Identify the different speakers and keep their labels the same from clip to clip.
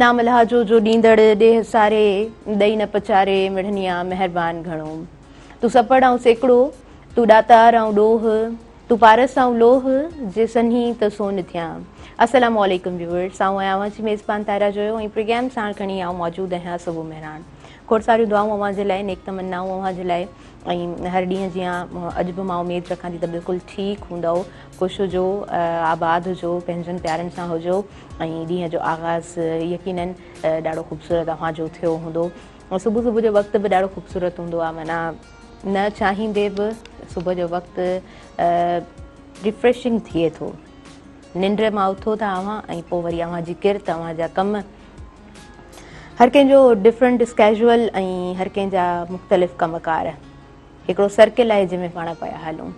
Speaker 1: तमन्ना मल्हाजो जो ॾींदड़ ॾेह सारे ॾई न पचारे मिढ़निया महिरबान घणो तूं सपड़ ऐं सेकड़ो तूं ॾातार ऐं ॾोह तूं पारस ऐं लोह जे सन्ही त सोन थियां। अस्सलाम वालेकुम व्यूअर्स, आऊं आहियां जी मेज़बान तारा जो ऐं प्रोग्राम साण खणी आऊं मौजूदु आहियां सुबुह महिरान। खोड़ सारियूं दुआऊं अव्हां जे लाइ, नेक तमन्नाऊं अव्हां जे लाइ। ऐं हर ॾींहुं जीअं अॼु बि मां उमेदु रखां थी त बिल्कुलु ठीकु हूंदव, ख़ुशि हुजो, आबाद हुजो, पंहिंजनि प्यारनि सां हुजो ऐं ॾींहं जो आगाज़ यकीनन ॾाढो ख़ूबसूरत अव्हांजो थियो हूंदो। ऐं सुबुह सुबुह जो वक़्तु बि ॾाढो ख़ूबसूरत हूंदो आहे, माना न चाहींदे बि सुबुह जो वक़्तु रिफ्रेशिंग थिए थो। निंड मां उथो था अव्हां ऐं पोइ वरी अव्हांजी किरत, अव्हांजा कम, हर कंहिंजो डिफरेंट स्कैजुअल ऐं हर कंहिंजा मुख़्तलिफ़ कमकार, हिकिड़ो सर्किल आहे जंहिंमें पाण पिया हलूं।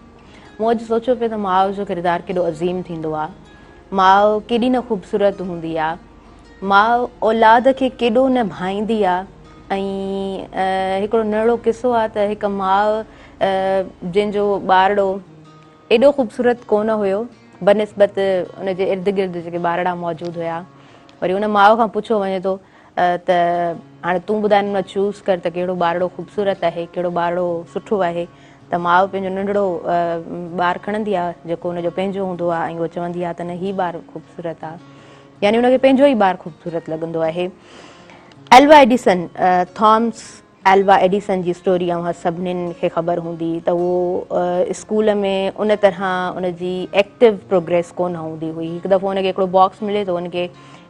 Speaker 1: मूं अॼु सोचियो पियो त माउ जो किरदारु केॾो अज़ीम थींदो आहे, माउ केॾी न ख़ूबसूरत हूंदी आहे, माउ औलाद खे केॾो न भाईंदी आहे। ऐं हिकिड़ो नंढड़ो किसो आहे त हिकु माउ जंहिंजो ॿारड़ो एॾो ख़ूबसूरत कोन हुयो बनिस्बत उनजे इर्द गिर्द जेके ॿारड़ा मौजूदु हुया। वरी उन माउ खां पुछो वञे थो त हाणे तूं ॿुधाए न चूज़ कर त कहिड़ो ॿारड़ो ख़ूबसूरत आहे, कहिड़ो ॿारड़ो सुठो आहे। त माउ पंहिंजो नंढड़ो ॿारु खणंदी आहे जेको हुनजो पंहिंजो हूंदो आहे ऐं उहा चवंदी आहे त न हीउ ॿारु ख़ूबसूरत आहे, यानी हुनखे पंहिंजो ई ॿारु ख़ूबसूरत लॻंदो आहे। Alva Edison, Thomas Alva Edison जी स्टोरी अव्हां सभिनीनि खे ख़बर हूंदी त उहो स्कूल में उन तरह उनजी एक्टिव प्रोग्रेस कोन हूंदी हुई। हिकु दफ़ो हुनखे हिकिड़ो बॉक्स मिले थो, हुनखे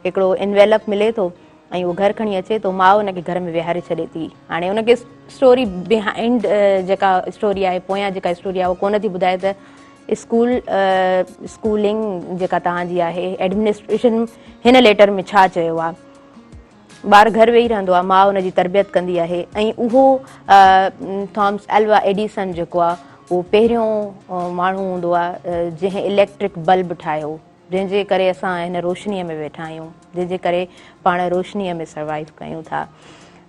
Speaker 1: हिकिड़ो इनवेलप मिले थो ऐं उहो घरु खणी अचे थो, माउ हुनखे घर में विहारे छॾे थी। हाणे हुनखे स्टोरी बिहाइंड जेका स्टोरी आहे, पोयां जेका स्टोरी आहे उहो कोन थी ॿुधाए त स्कूलिंग जेका तव्हांजी आहे, एडमिनिस्ट्रेशन हिन लेटर में छा चयो आहे। ॿारु घरु वेही रहंदो आहे, माउ हुनजी तरबियत कंदी आहे ऐं उहो थॉमस एल्वा एडिसन जेको आहे उहो पहिरियों माण्हू हूंदो आहे जंहिं इलेक्ट्रिक बल्ब ठाहियो, जंहिंजे करे असां हिन रोशनीअ में वेठा आहियूं, जंहिंजे करे पाण रोशनीअ में सर्वाइव कयूं था।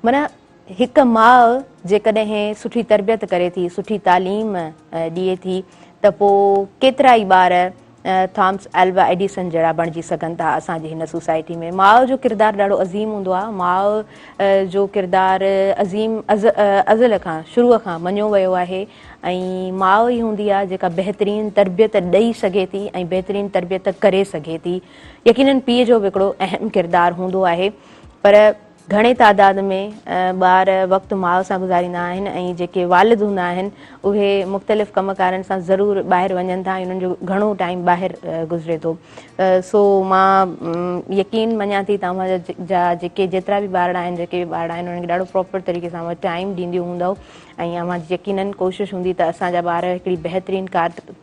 Speaker 1: माना हिकु माउ जेकॾहिं सुठी तरबियत करे थी, सुठी तालीम ॾिए थी त पोइ केतिरा ई ॿार थॉमस एल्वा एडिसन जहिड़ा बणिजी सघनि था असांजी हिन सोसाइटी में। माउ जो किरदारु ॾाढो अज़ीम हूंदो आहे, माउ जो किरदारु अज़ीम अज़ल खां, शुरूअ खां मञियो वियो आहे ऐं माउ ई हूंदी आहे जेका बहितरीनु तरबियत ॾेई सघे थी ऐं बहितरीनु तरबियत करे सघे थी। यकीनन पीउ जो बि हिकिड़ो अहम किरदारु हूंदो आहे, पर घणे तादाद में ॿार वक़्तु माउ सां गुज़ारींदा आहिनि ऐं जेके वालिद हूंदा आहिनि उहे मुख़्तलिफ़ कमकारनि सां ज़रूरु ॿाहिरि वञनि था ऐं उन्हनि जो घणो टाइम ॿाहिरि गुज़रे थो। सो मां यकीन मञा थी तव्हांजा जेके जेतिरा बि ॿार आहिनि, जेके बि ॿार आहिनि उन्हनि खे ॾाढो प्रॉपर तरीक़े सां टाइम ॾींदियूं हूंदव ऐं अव्हांजी यकीनन कोशिशि हूंदी त असांजा ॿार हिकिड़ी बहितरीनु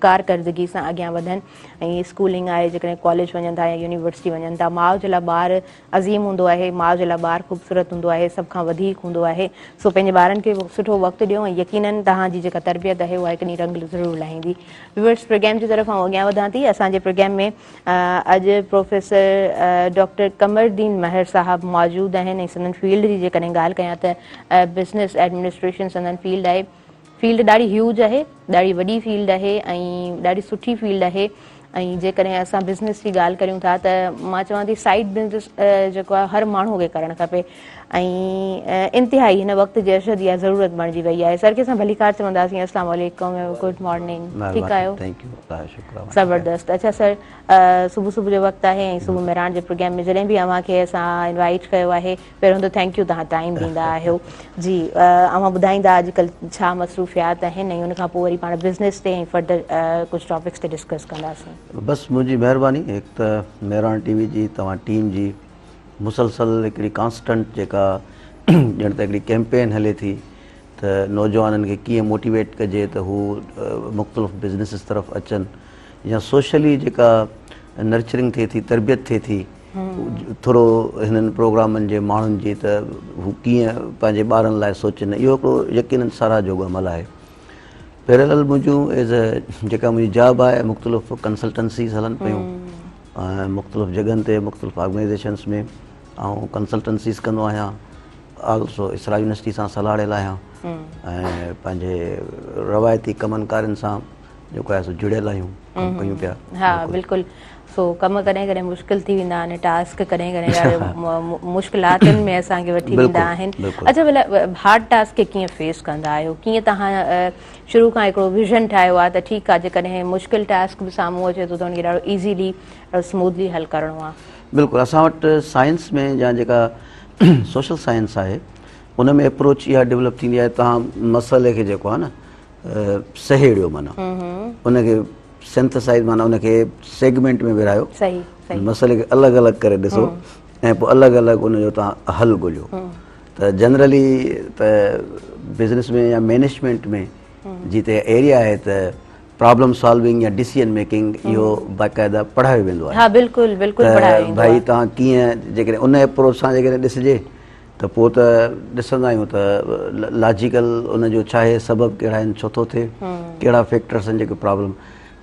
Speaker 1: कारकर्दगी सां अॻियां वधनि ऐं स्कूलिंग आहे, जेकॾहिं कॉलेज वञनि था या यूनिवर्सिटी वञनि था, माउ जे लाइ ॿारु अज़ीम हूंदो आहे, माउ जे लाइ ॿारु ख़ूबसूरत हूंदो आहे, सभ खां वधीक हूंदो आहे। सो पंहिंजे ॿारनि खे सुठो वक़्तु ॾियो ऐं यकीनन तव्हांजी जेका तरबियत आहे उहा हिकु रंग ज़रूरु लाहींदी। व्यूअर्स, प्रोग्राम जी तरफ़ आउं अॻियां वधां थी। असांजे प्रोग्राम में अॼु प्रोफेसर डॉक्टर कमरदीन महर साहब मौजूदु आहिनि ऐं संदन फील्ड जी जेकॾहिं ॻाल्हि कयां त बिज़नेस एडमिनिस्ट्रेशन संदन फील्ड आहे। फील्ड ॾाढी ह्यूज आहे, ॾाढी वॾी फील्ड आहे ऐं ॾाढी सुठी फील्ड आहे। ऐं जेकॾहिं असां बिज़नेस जी ॻाल्हि करियूं था त मां चवां थी साइड बिज़नेस जेको आहे हर माण्हूअ खे करणु खपे ऐं इंतिहाई हिन वक़्तु जी अशद इहा ज़रूरत बणिजी वई आहे। सर खे असां भलीकार चवंदासीं। अस्सलाम वालेकुम, गुड मॉर्निंग, ठीकु आहियो? ज़बरदस्त। अच्छा सर, सुबुह सुबुह जो वक़्तु आहे ऐं सुबुह महिरान जे प्रोग्राम में जॾहिं बि अव्हांखे असां इनवाइट कयो आहे, पहिरियों त थैंक यू, तव्हां टाइम ॾींदा आहियो। जी, अव्हां ॿुधाईंदा अॼुकल्ह छा मसरूफ़ियात आहिनि ऐं उनखां पोइ वरी पाण बिज़नेस ते ऐं फर्दर कुझु टॉपिक्स ते डिस्कस कंदासीं।
Speaker 2: बसि मुंहिंजी महिरबानी। हिकु त महिरान टीवी जी तव्हां टीम जी मुसलसल हिकिड़ी कॉन्स्टेंट जेका ॼण त हिकिड़ी कैंपेन हले थी त नौजवाननि खे कीअं मोटिवेट कजे त हू मुख़्तलिफ़ बिज़नेसिस तरफ़ अचनि या सोशली जेका नर्चरिंग थिए थी, तरबियत थिए थी थोरो हिननि प्रोग्रामनि जे माण्हुनि जी त हू कीअं पंहिंजे ॿारनि लाइ सोचनि, इहो हिकिड़ो यकीनन साराह जोॻो अमल आहे। पैरेलल मुंहिंजूं एज़ अ जेका मुंहिंजी जॉब आहे, मुख़्तलिफ़ कंसल्टेंसीज़ हलनि पियूं ऐं मुख़्तलिफ़ जॻहनि ते मुख़्तलिफ़ ऑर्गेनाइज़ेशन्स में ऐं कंसल्टेंसीज़ कंदो आहियां। ऑल्सो इसरा यूनिवर्सिटी सां सलाहियल आहियां ऐं पंहिंजे रवायती कमनि कारनि सां जेको आहे सो जुड़ियल आहियूं, कमु कयूं पिया।
Speaker 1: हा बिल्कुलु। सो कम कॾहिं कॾहिं मुश्किल थी वेंदा आहिनि टास्क कॾहिं कॾहिं ॾाढो मुश्किलातुनि में असांखे वठी वेंदा आहिनि अच्छा भला हार्ड टास्क खे कीअं फेस कंदा आहियो कीअं तव्हां शुरू खां हिकिड़ो विज़न ठाहियो आहे त ठीकु आहे जेकॾहिं मुश्किल टास्क बि साम्हूं अचे थो त उनखे ॾाढो ईज़ीली ॾाढो स्मूथली हल करिणो आहे
Speaker 2: बिल्कुलु असां वटि साइंस में या जेका सोशल साइंस आहे उन में अप्रोच इहा डेवलप थींदी आहे तव्हां मसइले खे जेको आहे न सहेड़ियो माना उनखे सिंथेसाइज़ माना उनखे सेगमेंट में विरायो
Speaker 1: सही
Speaker 2: मसइले खे अलॻि अलॻि करे ॾिसो ऐं पोइ अलॻि अलॻि उनजो तव्हां हल ॻोल्हियो त जनरली त बिज़नेस में या मैनेजमेंट में जिते एरिया आहे त प्रॉब्लम सॉल्विंग या डिसीजन मेकिंग इहो बाक़ाइदा पढ़ायो वेंदो आहे
Speaker 1: हा बिल्कुलु बिल्कुलु पढ़ायो वेंदो
Speaker 2: भाई तव्हां कीअं जेकॾहिं उन अप्रोच सां जेकॾहिं ॾिसिजे त पोइ त ॾिसंदा आहियूं त लॉजिकल उनजो छा आहे सबबु कहिड़ा आहिनि छो थो थिए कहिड़ा फैक्टर्स आहिनि जेके प्रॉब्लम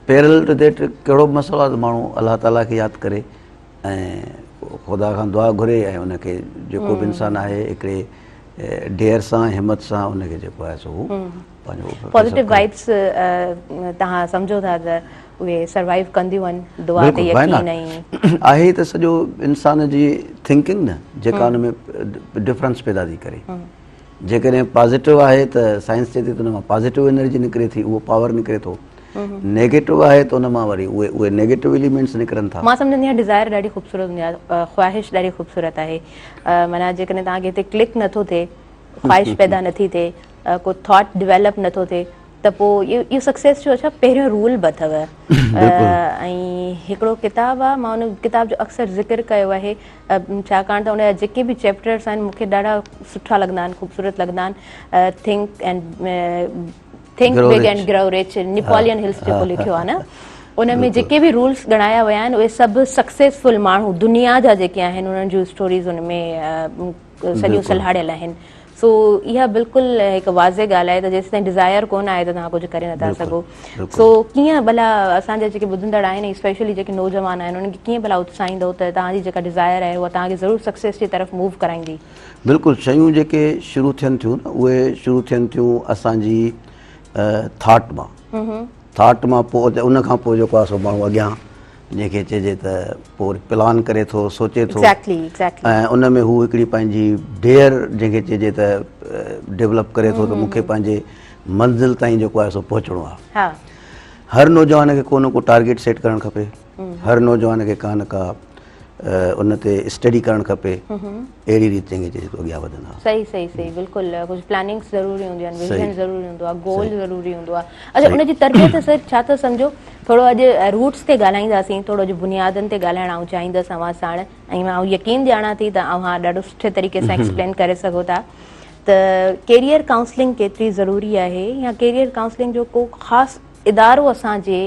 Speaker 2: पैरल टू दैट कहिड़ो बि मसइलो आहे त माण्हू अलाह ताला खे यादि करे ऐं ख़ुदा खां दुआ घुरे ऐं उनखे जेको बि इंसानु आहे हिकिड़े डेर सां हिमत सां उनखे जेको आहे सो पंहिंजो
Speaker 1: पॉजिटिव वाइब्स तव्हां सम्झो था त उहे सर्वाइव कंदियूं आहिनि दुआ ते यकीन ऐं
Speaker 2: आहे त सॼो इंसान जी थिंकिंग न जेका हुन में डिफरेंस पैदा थी करे जेकॾहिं पॉज़िटिव आहे त साइंस चए थी त हुन मां पॉज़िटिव एनर्जी निकिरे थी उहो पावर निकिरे थो नेगेटिव आहे त हुन मां वरी उहे नेगेटिव एलिमेंट्स निकिरनि था
Speaker 1: मां सम्झंदी आहियां डिज़ायर ॾाढी ख़ूबसूरत हूंदी आहे ख़्वाहिश ॾाढी ख़ूबसूरत आहे माना जेकॾहिं तव्हांखे हिते क्लिक नथो थिए ख़्वाहिश पैदा नथी थिए को थॉट डिवेलप नथो थिए त पोइ इहो सक्सेस जो छा पहिरियों रूल बि अथव ऐं हिकिड़ो किताबु आहे मां हुन किताब जो अक्सर ज़िक्र कयो आहे छाकाणि त हुनजा जेके बि चैप्टर्स आहिनि मूंखे ॾाढा सुठा लॻंदा आहिनि ख़ूबसूरत लॻंदा आहिनि think big and grow rich Napoleon hills जेको लिखियो आहे न उन में जेके बि रूल्स ॻणाया विया आहिनि उहे सभु सक्सेसफुल माण्हू दुनिया जा जेके आहिनि उन्हनि जूं स्टोरीज़ उन में सॼियूं सलाहियल आहिनि सो इहा बिल्कुलु हिकु वाज़े ॻाल्हि आहे त जेसि ताईं डिज़ायर कोन आहे त तव्हां कुझु करे नथा सघो सो कीअं भला असांजा जेके ॿुधंदड़ आहिनि स्पेशली जेके नौजवान आहिनि उन्हनि खे कीअं भला उत्साहींदो त तव्हांजी जेका डिज़ायर आहे उहा तव्हांखे ज़रूरु सक्सेस जी तरफ़ मूव कराईंदी
Speaker 2: बिल्कुलु शयूं जेके शुरू थियनि थियूं न उहे शुरू थियनि थियूं असांजी थॉट मां पोइ उन खां पोइ जेको आहे सो माण्हू अॻियां जंहिंखे चइजे त पोइ प्लान करे थो सोचे थो ऐं उन में हू हिकिड़ी पंहिंजी डेयर जंहिंखे चइजे त डेवलप करे थो त मूंखे पंहिंजे मंज़िल ताईं जेको आहे सो पहुचणो आहे हर नौजवान खे को न को टारगेट सेट करणु खपे हर नौजवान खे का न का उन ते स्टडी करणु खपे अहिड़ी रीति जंहिंखे चइजे थो अॻियां वधंदा
Speaker 1: सही बिल्कुलु कुझु प्लानिंग्स ज़रूरी हूंदियूं आहिनि विज़न ज़रूरी हूंदो आहे गोल ज़रूरी हूंदो आहे अच्छा उनजी तरबियत सर छा था सम्झो थोरो अॼु रूट्स ते ॻाल्हाईंदासीं थोरो अॼु बुनियादनि ते ॻाल्हाइण आउं चाहींदसि अव्हां साण ऐं मां यकीन ॼाणा थी त अव्हां ॾाढो सुठे तरीक़े सां एक्सप्लेन करे सघो था त कैरियर काउंसलिंग केतिरी ज़रूरी आहे या कैरियर काउंसलिंग जो को ख़ासि इदारो असांजे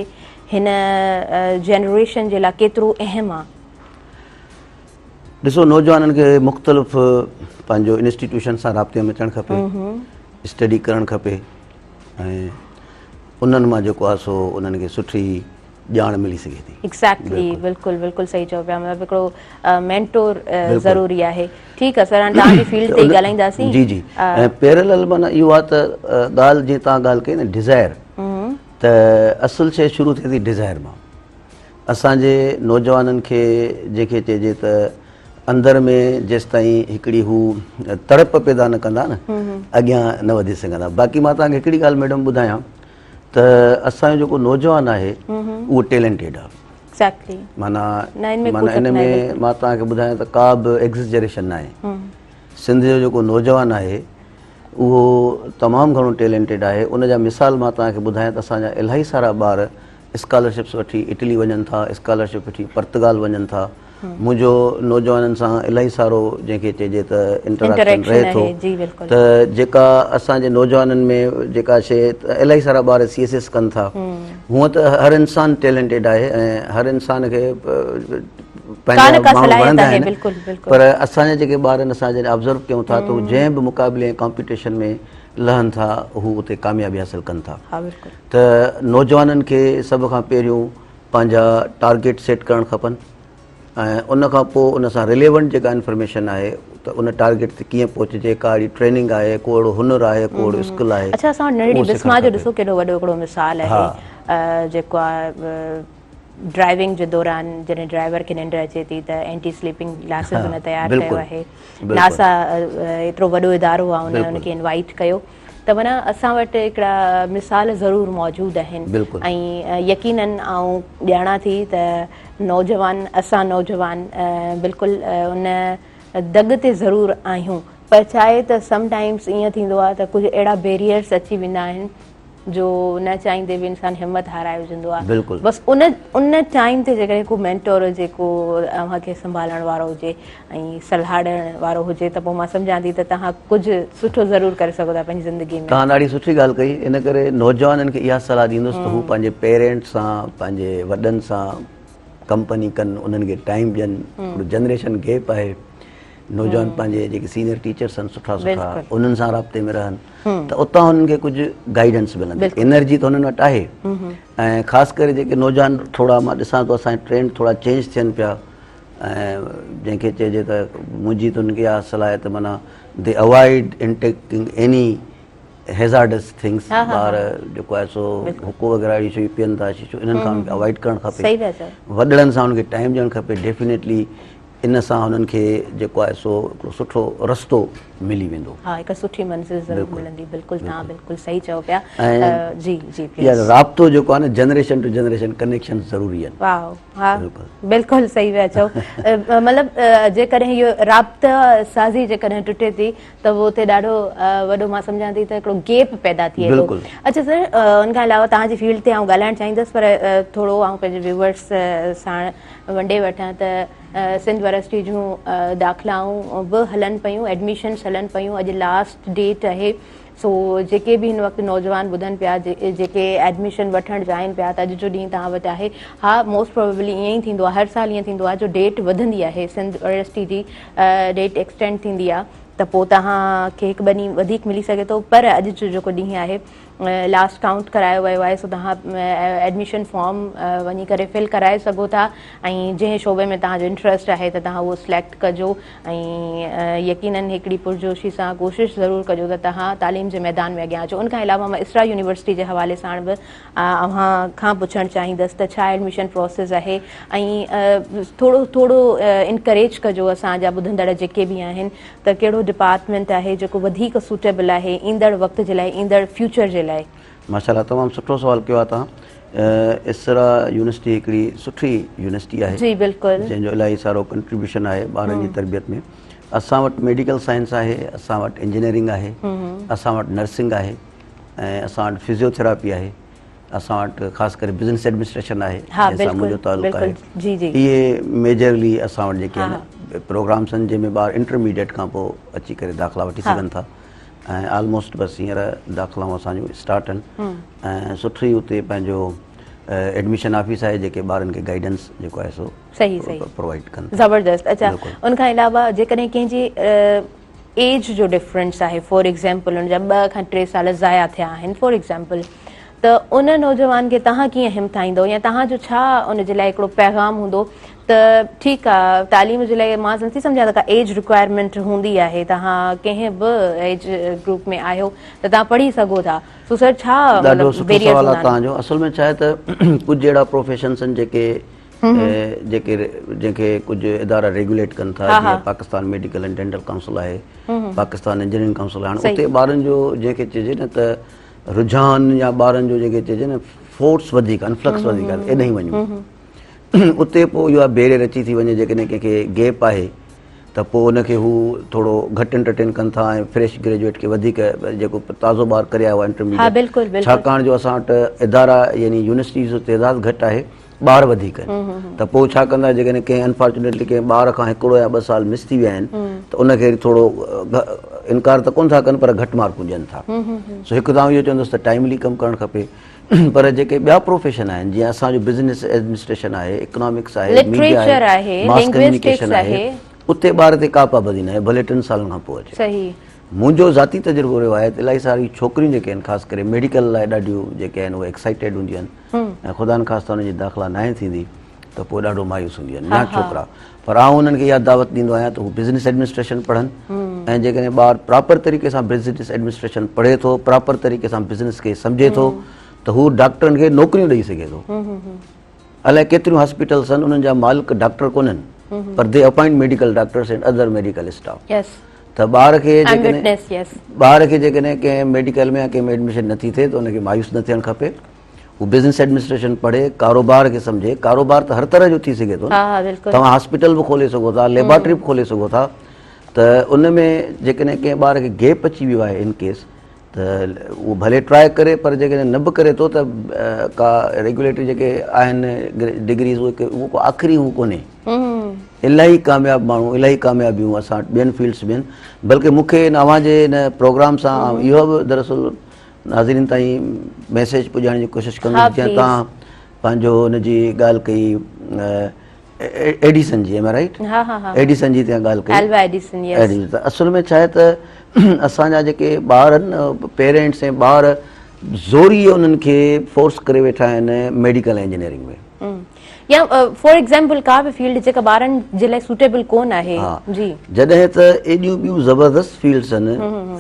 Speaker 1: हिन जनरेशन जे लाइ केतिरो अहम आहे
Speaker 2: ॾिसो नौजवाननि खे मुख़्तलिफ़ पंहिंजो इंस्टीट्यूशन सां राब्ते में अचणु खपे स्टडी करणु खपे ऐं उन्हनि मां जेको आहे सो उन्हनि खे सुठी ॼाण मिली सघे थी
Speaker 1: एक्ज़ैक्टली बिल्कुलु सही चओ पिया मतिलबु हिकिड़ो मेंटोर ज़रूरी आहे ठीकु आहे सर हाणे तव्हांजी फील्ड ते ई ॻाल्हाईंदासीं
Speaker 2: जी ऐं पैरेलल माना इहो आहे त ॻाल्हि जीअं तव्हां ॻाल्हि कई न डिज़ायर त असुलु शइ शुरू थिए थी डिज़ायर मां असांजे नौजवाननि खे जेके चइजे त अंदर में जेसि ताईं हिकिड़ी हू तड़प पैदा न कंदा न अॻियां न वधी सघंदा बाक़ी मां तव्हांखे हिकिड़ी ॻाल्हि मैडम ॿुधायां त असांजो जेको नौजवान आहे उहो टैलेंटेड आहे माना इन में मां तव्हांखे ॿुधायां त का बि एग्ज़ैजरेशन न आहे सिंध जो जेको नौजवान आहे उहो तमामु घणो टैलेंटेड आहे उनजा मिसाल मां तव्हांखे ॿुधायां त असांजा इलाही सारा ॿार स्कॉलरशिप्स वठी इटली वञनि था स्कॉलरशिप वठी पुर्तगाल वञनि था मुंहिंजो नौजवाननि सां इलाही सारो जंहिंखे चइजे त इंटरेक्शन रहे थो त जेका असांजे नौजवाननि में जेका शइ इलाही सारा ॿार CSS कनि था हूअं त हर इंसानु टैलेंटेड आहे ऐं हर इंसान खे पंहिंजा माण्हू वणंदा आहिनि पर असांजा जेके ॿार आहिनि असां जॾहिं ऑब्ज़र्व कयूं था त जंहिं बि मुक़ाबले ऐं कॉम्पिटिशन में लहनि था हू उते कामयाबी हासिलु कनि था त नौजवाननि खे सभ खां पहिरियों पंहिंजा टारगेट सेट करणु खपनि ऐं उन खां पोइ उन सां रिलेवेंट जेका इंफॉर्मेशन आहे त उन टारगेट ते कीअं पहुचजे का अहिड़ी ट्रेनिंग आहे को अहिड़ो हुनर आहे को अहिड़ो स्किल आहे
Speaker 1: अच्छा असां नंढड़ी बिस्मा जो ॾिसो केॾो वॾो हिकिड़ो मिसाल आहे जेको आहे ड्राइविंग जे दौरान जॾहिं ड्राइवर खे निंड अचे थी त एंटी स्लीपिंग ग्लासेस
Speaker 2: हाँ,
Speaker 1: हुन तयारु
Speaker 2: बिल्कुलु,
Speaker 1: कयो आहे।
Speaker 2: बिल्कुलु।
Speaker 1: नासा एतिरो वॾो इदारो आहे, हुन
Speaker 2: बिल्कुलु।
Speaker 1: हुनखे इनवाइट कयो। त माना असां वटि हिकिड़ा मिसाल ज़रूरु मौजूदु आहिनि
Speaker 2: बिल्कुलु।
Speaker 1: ऐं यकीनन आउं ॼाणा थी त नौजवान, असां नौजवान बिल्कुलु उन दग ते ज़रूरु आहियूं, पर छाहे त समटाइम्स ईअं थींदो आहे त कुझु अहिड़ा बैरियर्स अची वेंदा आहिनि जो न चाहींदे बि इंसानु हिमत हाराए विझंदो आहे।
Speaker 2: बिल्कुलु।
Speaker 1: बसि उन टाइम ते जेकॾहिं को मेंटोर हुजे, को अव्हांखे संभालण वारो हुजे ऐं सलाह ॾियण वारो हुजे त पोइ मां सम्झां थी त तव्हां कुझु सुठो ज़रूरु करे सघो था पंहिंजी ज़िंदगी में।
Speaker 2: तव्हां ॾाढी सुठी ॻाल्हि कई। इन करे नौजवाननि खे इहा सलाह ॾींदुसि त हू पंहिंजे पेरेंट्स सां, पंहिंजे वॾनि सां कंपनी कनि, उन्हनि खे टाइम ॾियनि। हिकिड़ो जनरेशन गैप आहे, नौजवान पंहिंजे जेके सीनियर टीचर्स आहिनि सुठा सुठा उन्हनि सां राब्ते में रहनि त उतां हुननि खे कुझु गाइडेंस मिलंदी। एनर्जी त हुननि वटि आहे ऐं ख़ासि करे जेके नौजवान थोरा मां ॾिसां थो असांजे ट्रेंड थोरा चेंज थियनि पिया ऐं जंहिंखे चइजे त मुंहिंजी त हुनखे इहा सलाह आहे त माना दे avoid intaking any hazardous things. ॿार जेको आहे सो हुको वग़ैरह अहिड़ी शयूं पीअनि था, शीशो, इन्हनि खां उनखे अवॉइड करणु खपे। वॾड़नि सां हुनखे टाइम ॾियणु खपे। डेफिनेटली इन सां हुननि खे जेको आहे सो हिकिड़ो सुठो रस्तो मिली वेंदो।
Speaker 1: हा, हिकु सुठी मंज़िल ज़रूरु मिलंदी। बिल्कुलु, तव्हां बिल्कुलु सही चओ पिया। जी जी,
Speaker 2: इहा राब्तो जेको आहे न, जनरेशन टू जनरेशन कनेक्शन ज़रूरी आहिनि।
Speaker 1: वाह, हा, बिल्कुलु सही पिया चओ। मतिलबु जेकॾहिं इहो राब्ता साज़ी जेकॾहिं टुटे थी त उहो हुते ॾाढो वॾो मां सम्झां थी त हिकिड़ो गैप पैदा थिए थो। अच्छा सर, हुन खां अलावा तव्हांजी फील्ड ते आउं ॻाल्हाइणु चाहींदसि, पर थोरो आउं पंहिंजे व्यूवर्स सां वंडे वठां त सिंध यूनिवर्सिटी जूं दाख़िलाऊं बि हलनि पियूं, एडमिशन्स हलनि पियूं। अॼु लास्ट डेट आहे। सो जेके बि हिन वक़्तु नौजवान ॿुधनि पिया, जेके एडमिशन वठणु चाहिनि पिया, त अॼु जो ॾींहुं तव्हां वटि आहे। हा, मोस्ट प्रोबेबली ईअं ई थींदो आहे, हर साल ईअं थींदो आहे, जो डेट वधंदी आहे सिंध यूनिवर्सिटी जी डेट एक्सटेंड थींदी आहे त पोइ तव्हांखे हिकु ॿ ॾींहुं वधीक मिली सघे थो। पर अॼु जो जेको ॾींहुं आहे लास्ट काउंट करायो वियो आहे, सो तव्हां एडमिशन फॉर्म वञी करे फिल कराए सघो था ऐं जंहिं शोबे में तव्हांजो इंट्रस्ट आहे त तव्हां उहो सिलेक्ट कजो ऐं यकीनन हिकिड़ी पुरजोशी सां कोशिशि ज़रूरु कजो त तव्हां तालीम जे मैदान में अॻियां अचो। उनखां अलावा मां इसरा यूनिवर्सिटी जे हवाले सां बि अव्हां खां पुछणु चाहींदसि त छा एडमिशन प्रोसेस आहे ऐं थोरो थोरो इनकरेज कजो असांजा ॿुधंदड़ जेके बि आहिनि त कहिड़ो डिपार्टमेंट आहे जेको वधीक सूटेबल आहे ईंदड़ वक़्त जे लाइ, ईंदड़ फ्यूचर जे लाइ।
Speaker 2: माशाल्लाह, तमामु सुठो सवाल कयो आहे तव्हां। इसरा यूनिवर्सिटी हिकिड़ी सुठी यूनिवर्सिटी आहे। जी बिल्कुलु, जंहिंजो इलाही सारो कंट्रीब्यूशन आहे ॿारनि जी तरबियत में। असां वटि मेडिकल साइंस आहे, असां वटि इंजीनियरिंग आहे, असां वटि नर्सिंग आहे ऐं असां वटि फिज़ियोथेरापी आहे, असां वटि ख़ासि करे बिज़नेस एडमिनिस्ट्रेशन आहे जंहिंसां मुंहिंजो तालुक़ु आहे। इहे मेजरली असां वटि जेके आहिनि प्रोग्राम्स आहिनि जंहिंमें ॿार इंटरमीडिएट खां पोइ अची करे दाख़िला वठी सघनि था ऐं ऑलमोस्ट बसि हींअर दाख़िलाऊं असांजूं स्टार्ट आहिनि ऐं सुठी उते पंहिंजो एडमिशन ऑफिस आहे जेके ॿारनि खे गाइडेंस जेको आहे सो सही प्रोवाइड कनि। ज़बरदस्त। अच्छा, उनखां अलावा जेकॾहिं कंहिंजी एज जो डिफरेंस आहे, फॉर एग्ज़ाम्पल हुनजा 2 खां 3 साल ज़ाया थिया आहिनि फॉर एग्ज़ाम्पल, त उन नौजवान खे तव्हां कीअं हिमथाईंदो या तव्हांजो छा उनजे लाइ हिकिड़ो पैगाम हूंदो त ठीकु आहे तालीम जे लाइ मां नथी सम्झां त का एज रिक्वायरमेंट हूंदी आहे, तव्हां कंहिं बि एज ग्रुप में आहियो त तव्हां पढ़ी सघो था, सो सर छा ॾाढो सुठो सवाल आहे तव्हांजो। असल में छा आहे त कुझु अहिड़ा प्रोफेशन्स आहिनि जंहिंखे कुझु इदारा रेगुलेट कनि था, जीअं Pakistan medical and dental council आहे, पाकिस्तान इंजीनियरिंग काउंसिल आहे। उते ॿारनि जो जंहिंखे चइजे न त रुझान या ॿारनि जो जेके चइजे न फोर्स वधीक, इनफ्लक्स वधीक आहे, एॾे ई वञूं उते पोइ इहा बैरियर अची थी वञे। जेकॾहिं कंहिंखे गैप आहे त पोइ उनखे हू थोरो घटि एंटरटेन कनि था ऐं फ्रेश ग्रेजुएट खे वधीक जेको ताज़ो ॿार करे आयो आहे इंटरमीडिएट, छाकाणि जो असां वटि इदारा यानी यूनिवर्सिटीज़ जो तइदादु घटि आहे, ॿार वधीक आहिनि, त पोइ छा कंदा जेकॾहिं कंहिं अनफॉर्चुनेटली कंहिं ॿार खां 1 या 2 साल मिस थी विया आहिनि त उनखे थोरो इनकार त कोन था कनि पर घटि मार्कूं ॾियनि था। सो हिकु तव्हां इहो चवंदुसि त टाइमली कमु करणु खपे। पर जेके ॿिया प्रोफेशन आहिनि जीअं असांजो बिज़नेस एडमिनिस्ट्रेशन आहे, इकोनॉमिक्स आहे, मीडिया आहे, मास कम्युनिकेशन आहे, उते ॿार ते का पाबंदी न आहे, भले 3 सालनि खां पोइ अचे। मुंहिंजो ज़ाती तजुर्बो रहियो आहे त इलाही सारी छोकिरियूं जेके आहिनि ख़ासि करे मेडिकल लाइ ॾाढियूं जेके आहिनि उहे एक्साइटेड हूंदियूं आहिनि ऐं ख़ुदा न ख़ासिता हुनजी दाख़िला न थींदी त पोइ ॾाढो मायूस हूंदियूं आहिनि नया छोकिरा। पर आउं उन्हनि खे इहा दावत ॾींदो आहियां त हू बिज़नेस एडमिनिस्ट्रेशन पढ़नि ऐं जेकॾहिं ॿारु प्रॉपर तरीक़े सां बिज़नेस एडमिनिस्ट्रेशन पढ़े थो, प्रॉपर तरीक़े सां बिज़नेस खे सम्झे थो त हू डॉक्टरनि खे नौकरियूं ॾेई सघे थो। अलाए केतिरियूं हॉस्पिटल्स आहिनि उन्हनि जा मालिक डॉक्टर कोन्हनि पर दे appoint medical doctors and other medical staff.
Speaker 1: Yes
Speaker 2: त ॿार खे
Speaker 1: I'm
Speaker 2: जेकॾहिं
Speaker 1: witness, yes.
Speaker 2: ॿार खे जेकॾहिं कंहिं मेडिकल में या कंहिं में एडमिशन नथी थिए त उनखे मायूस न थियणु खपे। हू बिज़नेस एडमिनिस्ट्रेशन पढ़े, कारोबार खे सम्झे। कारोबार त हर तरह जो थी सघे थो न।
Speaker 1: हा हा बिल्कुलु।
Speaker 2: तव्हां हॉस्पिटल बि खोले सघो था, लेबोरेटरी बि खोले सघो था। त उन में जेकॾहिं कंहिं ॿार खे गैप अची वियो आहे इन केस त उहो भले ट्राए करे, पर जेकॾहिं न बि करे थो त का रेगुलेटरी जेके आहिनि डिग्रीज़ उहो को आख़िरी हू कोन्हे। इलाही कामयाबु माण्हू, इलाही कामयाबियूं असां ॿियनि फील्ड्स में आहिनि। बल्कि मूंखे अव्हां जे हिन प्रोग्राम सां इहो बि दरअसल नाज़रीन ताईं मैसेज पुॼाइण जी कोशिशि कंदुसि। जीअं तव्हां पंहिंजो हुनजी ॻाल्हि कई एडिसन जी, राइट?
Speaker 1: हा हा हा
Speaker 2: एडिसन जी तव्हां ॻाल्हि कई,
Speaker 1: एल्वा एडिसन, यस।
Speaker 2: एडिसन। त असुल में छा आहे त असांजा जेके ॿार आहिनि पेरेंट्स ऐं ॿार ज़ोरी उन्हनि खे फोर्स करे वेठा आहिनि मेडिकल इंजीनियरिंग में।
Speaker 1: या फॉर एग्जांपल का बि फील्ड जेका ॿारनि जे लाइ सूटेबल कोन आहे। जी
Speaker 2: जॾहिं त एॾियूं ॿियूं ज़बरदस्त फील्ड्स आहिनि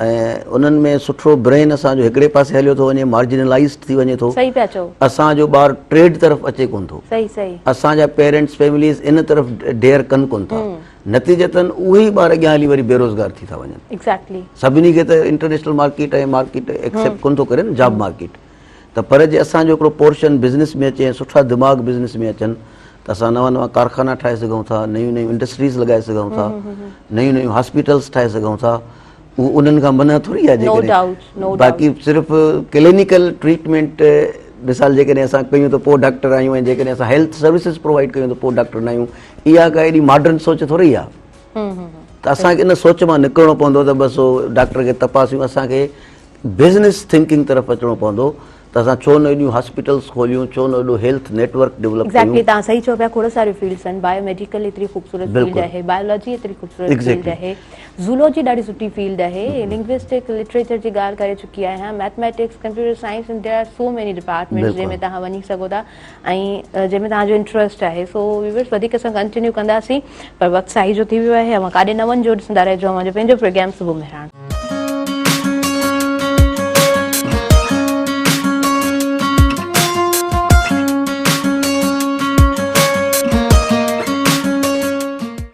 Speaker 2: ऐं उन्हनि में सुठो ब्रेन असांजो हिकिड़े पासे हलियो थो वञे, मार्जिनलाइज़ थी वञे थो।
Speaker 1: सही पिया चओ।
Speaker 2: असांजो ॿारु ट्रेड तरफ़ अचे कोन थो।
Speaker 1: सही सही।
Speaker 2: असांजा पेरेंट्स फैमिलीज़ इन तरफ़ डेयर कनि कोन था। नतीजतन उहे ई ॿार अॻियां हली वरी बेरोज़गार थी था वञनि।
Speaker 1: एग्जैक्टली।
Speaker 2: सभिनी खे त इंटरनेशनल मार्केट ऐं मार्केट एक्सेप्ट कोन थो करे न, जॉब मार्केट। त पर जे असांजो हिकिड़ो पोर्शन बिज़नेस में अचे ऐं सुठा दिमाग़ बिज़नेस में अचनि त असां नवां नवां कारखाना ठाहे सघूं था, नयूं नयूं इंडस्ट्रीज़ लॻाए सघूं था, नयूं नयूं हॉस्पिटल्स ठाहे सघूं था। उहो उन्हनि खां मना थोरी आहे। जेकॾहिं बाक़ी सिर्फ़ु क्लिनिकल ट्रीटमेंट मिसाल जेकॾहिं असां कयूं त पोइ डॉक्टर आहियूं, ऐं जेकॾहिं असां हेल्थ सर्विसिस प्रोवाइड कयूं त पोइ डॉक्टर न आहियूं, इहा का एॾी मॉडर्न सोच थोरी आहे। त असांखे इन सोच मां निकिरणो पवंदो त बसि डॉक्टर खे तपासियूं। असांखे बिज़नेस थिंकिंग तरफ़ अचिणो पवंदो त असां छो न एॾियूं हॉस्पिटल्स खोलियूं, छो न एॾो हेल्थ नेटवर्क डेवलप कयूं।
Speaker 1: एग्जैक्टली, तव्हां सही चओ पिया। खोड़ सारियूं फील्ड्स आहिनि। बायोमेडिकल एतिरी ख़ूबसूरत फील्ड आहे, बायोलॉजी एतिरी ख़ूबसूरत फील्ड आहे, ज़ूलॉजी ॾाढी सुठी फील्ड आहे, लिंग्विस्टिक लिटरेचर जी ॻाल्हि करे चुकी आहियां, mathematics, computer science, and there are so many departments जंहिंमें तव्हां वञी सघो था ऐं जंहिंमें तव्हांजो इंट्रस्ट आहे। सो व्यूअर्स वधीक असां कंटिन्यू कंदासीं, पर वक़्तु साई जो थी वियो आहे। मां काॾे न वञिजो, ॾिसंदा रहिजो मुंहिंजो पंहिंजो प्रोग्राम सुबुह मेहरान।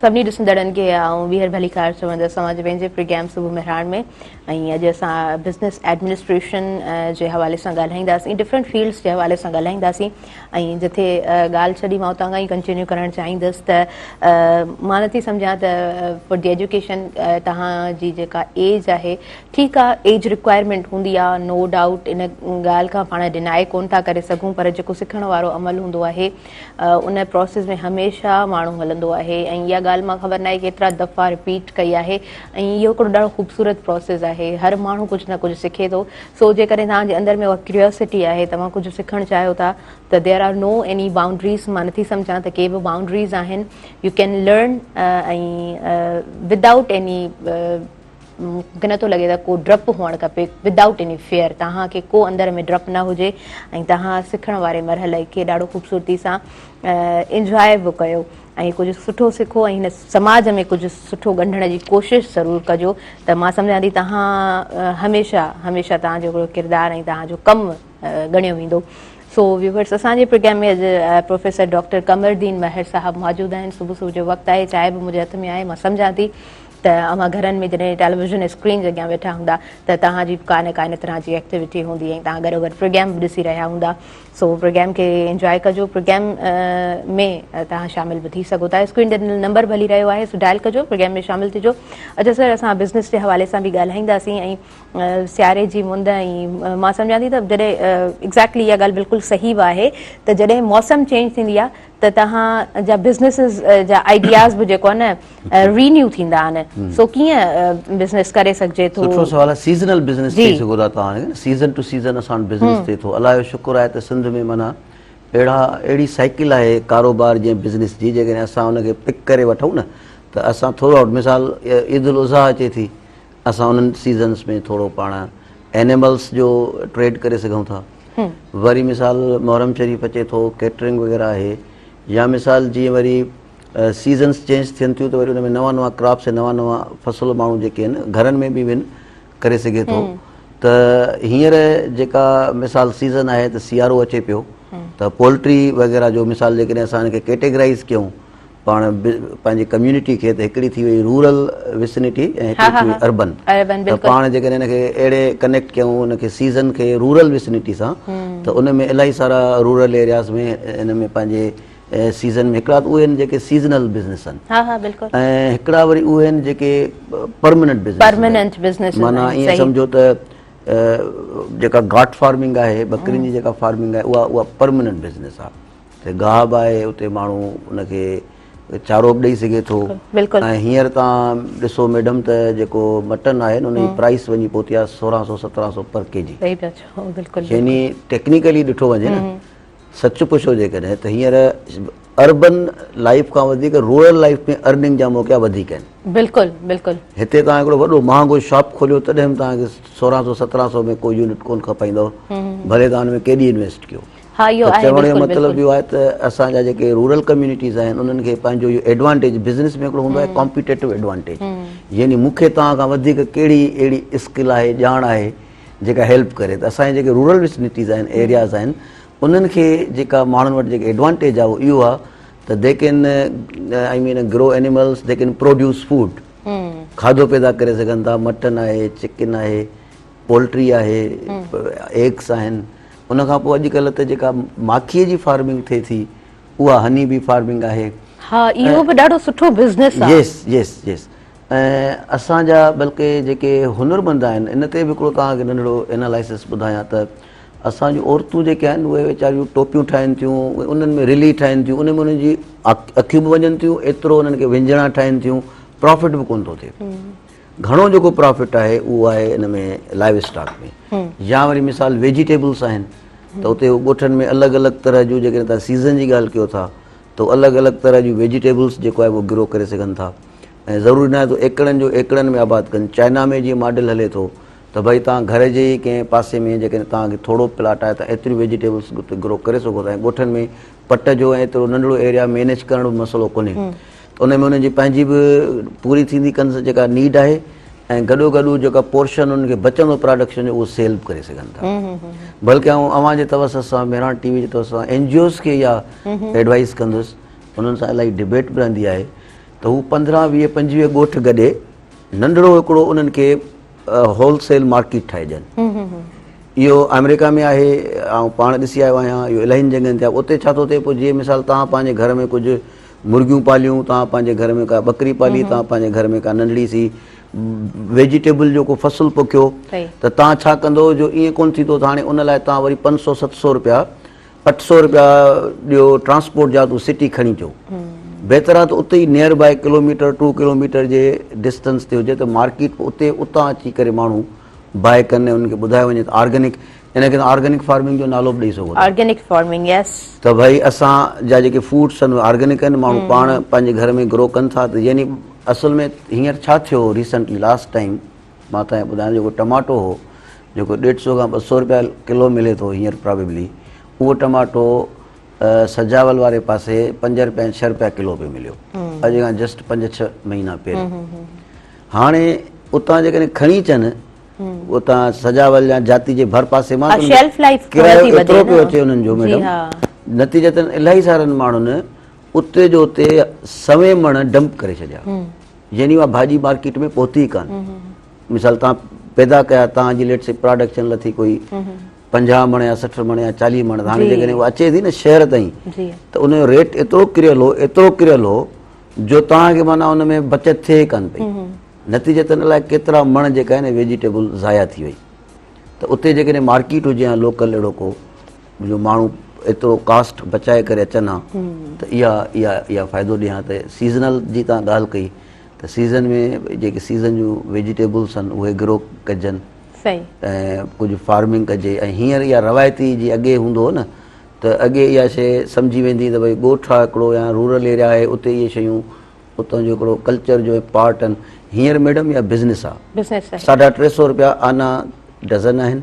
Speaker 1: सभिनी ॾिसंदड़नि खे ऐं ॿीहर भली ख़ैरु चवंदसि असांजे पंहिंजे प्रोग्राम सुबुह मेहरान में। ऐं अॼु असां बिज़नेस एडमिनिस्ट्रेशन जे हवाले सां ॻाल्हाईंदासीं, डिफरेंट फील्ड्स जे हवाले सां ॻाल्हाईंदासीं। ऐं जिथे ॻाल्हि छॾी मां उतां खां ई कंटिन्यू करणु चाहींदसि त मां नथी सम्झां त फॉर द एजुकेशन तव्हांजी जेका एज आहे, ठीकु आहे, एज रिक्वायरमेंट हूंदी आहे, नो डाउट। इन ॻाल्हि खां पाण डिनाए कोन था करे सघूं, पर जेको सिखण वारो अमल हूंदो आहे उन प्रोसेस में हमेशह माण्हू हलंदो आहे। ऐं इहा ॻाल्हि मां ख़बर न आहे केतिरा दफ़ा रिपीट कई आहे। ऐं इहो हिकिड़ो ॾाढो ख़ूबसूरत प्रोसेस आहे। हर माण्हू कुझु न कुझु सिखे थो। सो जेकॾहिं तव्हांजे अंदरि में उहा क्यूरियोसिटी आहे, तव्हां कुझु सिखणु चाहियो था, त there are no any boundaries. मां नथी सम्झां त के बि बाउंड्रीज़ आहिनि। यू कैन लर्न ऐं विदाउट एनी, मूंखे नथो लॻे त को डपु हुअणु खपे, विदाउट एनी फेयर। तव्हांखे को अंदरि में डपु न हुजे ऐं तव्हां सिखण वारे मरहले खे ॾाढो ख़ूबसूरती सां इंजॉय बि कयो ऐं कुझु सुठो सिखो ऐं हिन समाज में कुझु सुठो ॻंढण जी कोशिशि ज़रूरु कजो। त मां सम्झां थी तव्हां हमेशह हमेशह तव्हांजो हिकिड़ो किरदारु ऐं तव्हांजो कमु ॻणियो वेंदो। सो व्यूवर्स, असांजे प्रोग्राम में अॼु प्रोफेसर डॉक्टर कमरदीन महर साहब मौजूदु आहिनि। सुबुह सुबुह जो वक़्तु आहे, चांहि बि मुंहिंजे हथ में आहे। मां सम्झां थी त अव्हां घरनि में जॾहिं टेलीविज़न स्क्रीन जे अॻियां वेठा हूंदा त तव्हांजी का न तरह जी एक्टिविटी हूंदी ऐं तव्हां गॾो गॾु प्रोग्राम बि ॾिसी रहिया हूंदा। सो प्रोग्राम खे इंजॉय कजो। प्रोग्राम में तव्हां शामिल बि थी सघो था। स्क्रीन ते नंबर बि हली रहियो आहे, सो डायल कजो, प्रोग्राम में शामिल थिजो। अच्छा सर, असां बिज़नेस जे हवाले सां बि ॻाल्हाईंदासीं ऐं सियारे जी मुंद। ऐं मां सम्झां थी त जॾहिं एग्ज़ैक्टली इहा ॻाल्हि बिल्कुलु सही बि आहे त जॾहिं मौसम चेंज थींदी आहे त तव्हां जा बिज़नेसिस जा आइडियाज़ बि जेको आहे न रीन्यू थींदा आहिनि। सो कीअं बिज़नेस करे सघिजे थो?
Speaker 2: सुठो सवाल आहे। सीज़नल बिज़नेस थी सघो था तव्हां, सीज़न टू सीज़न असां बिज़नेस थिए थो। अलाह जो शुक्र आहे त सिंध में माना अहिड़ी साइकिल आहे कारोबार जीअं बिज़नेस जी, जेकॾहिं असां हुनखे पिक करे वठूं न त असां थोरो मिसाल ईद उल अज़हा अचे थी, असां उन्हनि सीज़न्स में थोरो पाण एनिमल्स जो ट्रेड करे सघूं था। वरी मिसाल मुहर्रम शरीफ़ अचे थो, कैटरिंग वग़ैरह आहे। या मिसाल जीअं वरी सीज़न्स चेंज थियनि थियूं त वरी उन में नवां नवां क्रॉप्स ऐं नवां नवां फ़सुल माण्हू जेके आहिनि घरनि में बि विन करे सघे थो। त हींअर जेका मिसाल सीज़न आहे त सियारो अचे पियो त पोल्ट्री वग़ैरह जो मिसाल जेकॾहिं असां हिनखे कैटेगराइज़ कयूं पाण पंहिंजी कम्यूनिटी खे त हिकिड़ी थी वई रूरल विसिनिटी ऐं हिकिड़ी थी वई अर्बन। त पाण जेकॾहिं हिनखे अहिड़े कनेक्ट कयूं हुनखे सीज़न खे रूरल विसिनिटी सां त उन में इलाही सारा रूरल एरियाज़ में हिन में पंहिंजे सीज़न में हिकिड़ा त उहे आहिनि जेके सीज़नल बिज़नेस आहिनि ऐं हिकिड़ा वरी उहे आहिनि जेके परमानेंट बिज़नेस माना ईअं सम्झो त जेका गाट फार्मिंग आहे बकरियुनि जी जेका फार्मिंग आहे उहा परमानेंट बिज़नेस आहे त गाह बि आहे उते माण्हू उनखे चारो बि ॾेई सघे थो ऐं हींअर तव्हां ॾिसो मैडम त जेको मटन आहे उन जी प्राइस वञी पहुती आहे 1600-1700 पर केजी यानी टेक्निकली ॾिठो वञे न सच पुछो जेकॾहिं त हींअर अर्बन लाइफ खां वधीक रूरल लाइफ में अर्निंग जा मौक़ा वधीक आहिनि। बिल्कुलु हिते तव्हां हिकिड़ो वॾो महांगो शॉप खोलियो तॾहिं बि तव्हांखे 1600-1700 में कोई यूनिट कोन खपाईंदो भले तव्हां हुन में केॾी इन्वेस्ट कयो। चवण जो मतिलबु इहो आहे त असांजा जेके रूरल कम्यूनिटीज़ आहिनि उन्हनि खे पंहिंजो इहो एडवांटेज बिज़नेस में हिकिड़ो हूंदो आहे कॉम्पिटेटिव एडवांटेज यानी मूंखे तव्हां खां वधीक कहिड़ी अहिड़ी स्किल आहे ॼाण आहे जेका हेल्प करे त असांजे जेके रूरल विसिनिटीज़ आहिनि एरियाज़ आहिनि उन्हनि खे जेका माण्हुनि वटि जेके एडवांटेज आहे उहो इहो आहे त they can I mean grow animals they can produce food खाधो पैदा करे सघनि था। मटन आहे चिकन आहे पोल्ट्री आहे एग्स आहिनि उन खां पोइ अॼुकल्ह त जेका माखीअ जी फार्मिंग थिए थी उहा हनी बी फार्मिंग आहे। इहो बि ॾाढो सुठो बिज़नेस आहे। यस ऐं असांजा बल्कि जेके हुनरमंद आहिनि इन ते बि हिकिड़ो तव्हांखे नंढिड़ो एनालाइसिस ॿुधायां त असांजूं औरतूं जेके आहिनि उहे वीचारियूं टोपियूं ठाहिनि थियूं उन्हनि में रिली ठाहिनि थियूं उन में उन्हनि जी अखियूं बि वञनि थियूं एतिरो उन्हनि खे व्यंजणा ठाहिनि थियूं प्रॉफिट बि कोन थो थिए। घणो जेको प्रॉफिट आहे उहो आहे इन में लाइव स्टॉक में या वरी मिसाल वेजिटेबल्स आहिनि त उते ॻोठनि में अलॻि अलॻि तरह जूं जेकॾहिं तव्हां सीज़न जी ॻाल्हि कयो था त अलॻि अलॻि तरह जूं वेजिटेबल्स जेको आहे उहो ग्रो करे सघनि था ऐं ज़रूरी न आहे त एकड़नि में आबाद कनि। चाइना में जीअं मॉडल हले थो त भई तव्हां घर जे ई कंहिं पासे में जेकॾहिं तव्हांखे थोरो प्लाट आहे त एतिरियूं वेजिटेबल्स उते ग्रो करे सघो था ऐं ॻोठनि में पट जो ऐं एतिरो नंढिड़ो एरिया मैनेज करण बि मसइलो कोन्हे त उन में उन्हनि जी पंहिंजी बि पूरी थींदी जेका नीड आहे ऐं गॾोगॾु जेका पोर्शन उनखे बचंदो प्रोडक्शन जो उहो सेल बि करे सघनि था। बल्कि ऐं अवां जे तवस सां मेहरान टीवी जे तवस सां NGOs खे इहा एडवाइस कंदुसि उन्हनि सां इलाही डिबेट बि रहंदी आहे त हू 15-20-25 ॻोठ गॾे नंढिड़ो हिकिड़ो उन्हनि खे होलसेल मार्केट ठाहे ॾियनि। इहो अमेरिका में आहे ऐं पाण ॾिसी आयो आहियां इहो इलाही जॻहियुनि ते आहे। उते छा थो थिए पोइ जीअं मिसाल तव्हां पंहिंजे घर में कुझु मुर्गियूं पालियूं तव्हां पंहिंजे घर में का बकरी पाली तव्हां पंहिंजे घर में का नंढड़ी सी वेजिटेबल जो को फसल पोखियो त तव्हां छा कंदो जो ईअं कोन थींदो त हाणे उन लाइ तव्हां वरी 500-700 रुपया 800 रुपया ॾियो ट्रांसपोर्ट जा तूं सिटी खणी अचो। बहितर आहे त उते ई नियर बाए किलोमीटर 2 किलोमीटर जे डिस्टेंस ते हुजे त मार्केट उते उतां अची करे माण्हू बाए कनि उनखे ॿुधायो वञे त ऑर्गेनिक इनखे ऑर्गेनिक फार्मिंग जो नालो बि ॾेई सघो ऑर्गेनिक फार्मिंग यस त भई असांजा जेके फूड्स आहिनि ऑर्गेनिक आहिनि माण्हू पाण पंहिंजे घर में ग्रो कनि था त यानी असल में हींअर छा थियो रिसेंटली लास्ट टाइम मां तव्हांखे ॿुधायां जेको टमाटो हो जेको 150 खां 200 रुपया किलो मिले थो हींअर प्रोबेबली उहो टमाटो सजावल वारे पासे 5 रुपया 6 रुपया किलो पे मिलियो अॼु खां जस्ट 5-6 महीना पहिरियों। हाणे उतां जेकॾहिं खणी अचनि उतां सजावल या जाति जे भर पासे मां किरायो एतिरो पियो अचे उन्हनि जो मैडम नतीजतन इलाही सारनि माण्हुनि उते जो उते सवे मण डंप करे छॾिया यानी उहा भाॼी मार्केट में पहुती कान। मिसाल तव्हां पैदा कया तव्हांजी लेट से प्रोडक्शन लथी कोई 50 मण या 60 मण या 40 मण हाणे जेकॾहिं उहा अचे थी न शहर ताईं त उनजो रेट एतिरो किरियल हो जो तव्हांखे माना हुन में बचत थिए कान पई। नतीजतन अलाए केतिरा मण जेका आहिनि वेजिटेबल ज़ाया थी वई त उते जेकॾहिं मार्केट हुजे या लोकल अहिड़ो को जो माण्हू एतिरो कास्ट बचाए करे अचनि हा त इहा फ़ाइदो ॾियां त सीज़नल जी तव्हां ॻाल्हि कई त सीज़न में जेके सीज़न जूं वेजिटेबल्स आहिनि उहे ग्रो कजनि ऐं कुझु फार्मिंग कजे ऐं हींअर इहा रवायती जी अॻे हूंदो हो न त अॻे इहा शइ सम्झी वेंदी त भई ॻोठ आहे हिकिड़ो या रूरल एरिया आहे उते इहे शयूं उतां जो हिकिड़ो कल्चर जो पार्ट आहिनि। हींअर मैडम इहा बिज़नेस आहे 350 रुपया आना डज़न आहिनि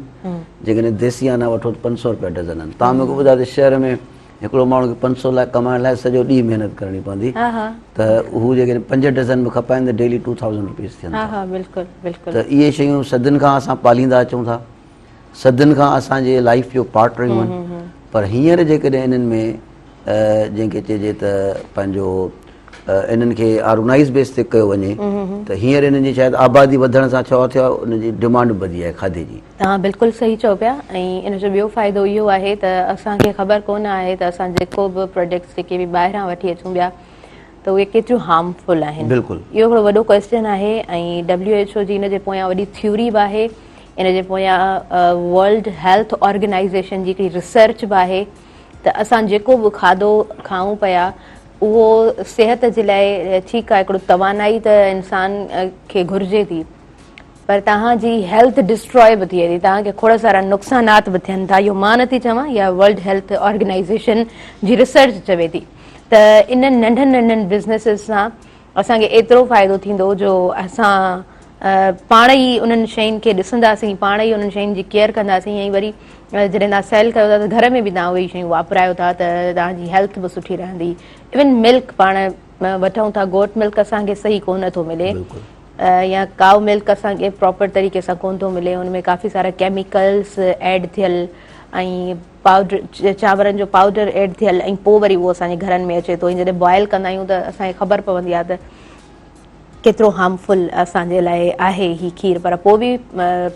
Speaker 2: जेकॾहिं देसी आना वठो त 500 रुपया डज़न आहिनि। तव्हां मूंखे ॿुधायो त शहर में हिकिड़ो माण्हू खे 500 लाख कमाइण लाइ सॼो ॾींहुं महिनत करणी पवंदी
Speaker 1: हा हा
Speaker 2: त हू जेके 5 डज़न बि खपाइनि त डेली 2000 रुपीस थियनि
Speaker 1: हा
Speaker 2: था।
Speaker 1: हा बिल्कुलु बिल्कुलु
Speaker 2: त इहे शयूं सदियुनि खां असां पालींदा अचूं था, सदियुनि खां असांजे लाइफ जो पार्ट रहियूं आहिनि। पर हींअर जेकॾहिं इन्हनि में जंहिंखे चइजे त पंहिंजो इन्हनि खे ऑर्गनाइज़ बेस ते कयो वञे त हींअर इन्हनि जी शायदि आबादी वधण सां छा थियो आहे, उनजी डिमांड बि वधी आहे खाधे जी।
Speaker 1: तव्हां बिल्कुलु सही चओ पिया। ऐं इन जो ॿियो फ़ाइदो इहो आहे त असांखे ख़बर कोन आहे त असां जेको बि प्रोडक्ट्स जेके बि ॿाहिरां वठी अचूं पिया त उहे केतिरियूं हार्मफुल आहिनि।
Speaker 2: बिल्कुलु
Speaker 1: इहो हिकिड़ो वॾो क्वेश्चन आहे ऐं WHO जी इन जे पोयां वॾी थ्योरी बि आहे, इन जे पोयां वर्ल्ड हेल्थ ऑर्गेनाइज़ेशन जी हिकिड़ी रिसर्च बि आहे त असां जेको बि खाधो खाऊं पिया उहो सिहत जे लाइ ठीकु आहे, हिकिड़ो तवानाई त इंसान खे घुरिजे थी, पर तव्हांजी हेल्थ डिस्ट्रॉय बि थिए थी, तव्हांखे खोड़ सारा नुक़सानात बि थियनि था। इहो मां नथी चवां, या वर्ल्ड हेल्थ ऑर्गेनाइज़ेशन जी रिसर्च चवे थी। त इन्हनि नंढनि नंढनि बिज़नेसिस सां असांखे एतिरो फ़ाइदो थींदो जो असां पाण ई उन्हनि शयुनि खे ॾिसंदासीं, पाण ई उन्हनि शयुनि जी केयर कंदासीं। ऐं वरी जॾहिं तव्हां सेल कयो था त घर में बि तव्हां उहे शयूं वापरायो था त तव्हांजी हेल्थ बि सुठी रहंदी। इवन मिल्क पाण वठूं था, गोट मिल्क असांखे सही कोन थो मिले, या काउ मिल्क असांखे प्रॉपर तरीक़े सां कोन थो मिले, उनमें काफ़ी सारा केमिकल्स ऐड थियल ऐं पाउडर चांवरनि जो पाउडर ऐड थियल, ऐं पोइ वरी उहो असांजे घरनि में अचे थो। ऐं जॾहिं बॉइल कंदा आहियूं त असांखे ख़बर पवंदी आहे त केतिरो हार्मफुल असांजे लाइ आहे ही खीर। पर पोइ बि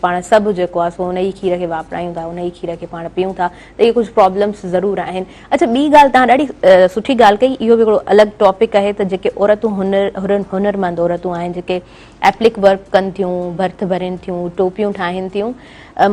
Speaker 1: पाण सभु जेको आहे सो उन ई खीर खे वापरायूं था, उन ई खीर खे पाण पीऊं था, त इहे कुझु प्रॉब्लम्स ज़रूरु आहिनि। अच्छा, ॿी ॻाल्हि तव्हां ॾाढी सुठी ॻाल्हि कई, इहो बि हिकिड़ो अलॻि टॉपिक आहे त जेके औरतूं हुनरमंद औरतूं आहिनि, जेके एप्लिक वर्क कनि थियूं, भर्थ भरनि थियूं, टोपियूं ठाहिनि थियूं।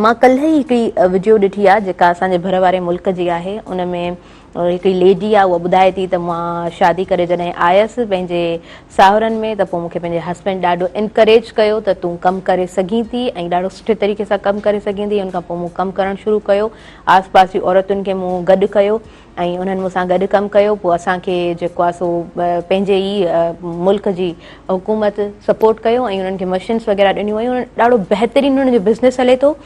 Speaker 1: मां कल्ह ई हिकिड़ी वीडियो ॾिठी आहे जेका असांजे भर वारे मुल्क जी आहे। उन में हिकिड़ी लेडी आहे, उहा ॿुधाए थी त मां शादी करे जॾहिं आयसि पंहिंजे साहुरनि में त पोइ मूंखे पंहिंजे हस्बैंड ॾाढो इनकरेज कयो त तूं कमु करे सघीं थी ऐं ॾाढो सुठे तरीक़े सां कमु करे सघीं थी। उन खां पोइ मूं कमु करणु शुरू कयो, आस पास जी औरतुनि खे मूं गॾु कयो ऐं उन्हनि मूंसां गॾु कमु कयो। पोइ असांखे जेको आहे सो पंहिंजे ई मुल्क जी हुकूमत सपोर्ट कयो ऐं उन्हनि खे मशीन्स वग़ैरह ॾिनियूं वयूं। ॾाढो बहितरीनु उन्हनि जो बिज़नेस हले थो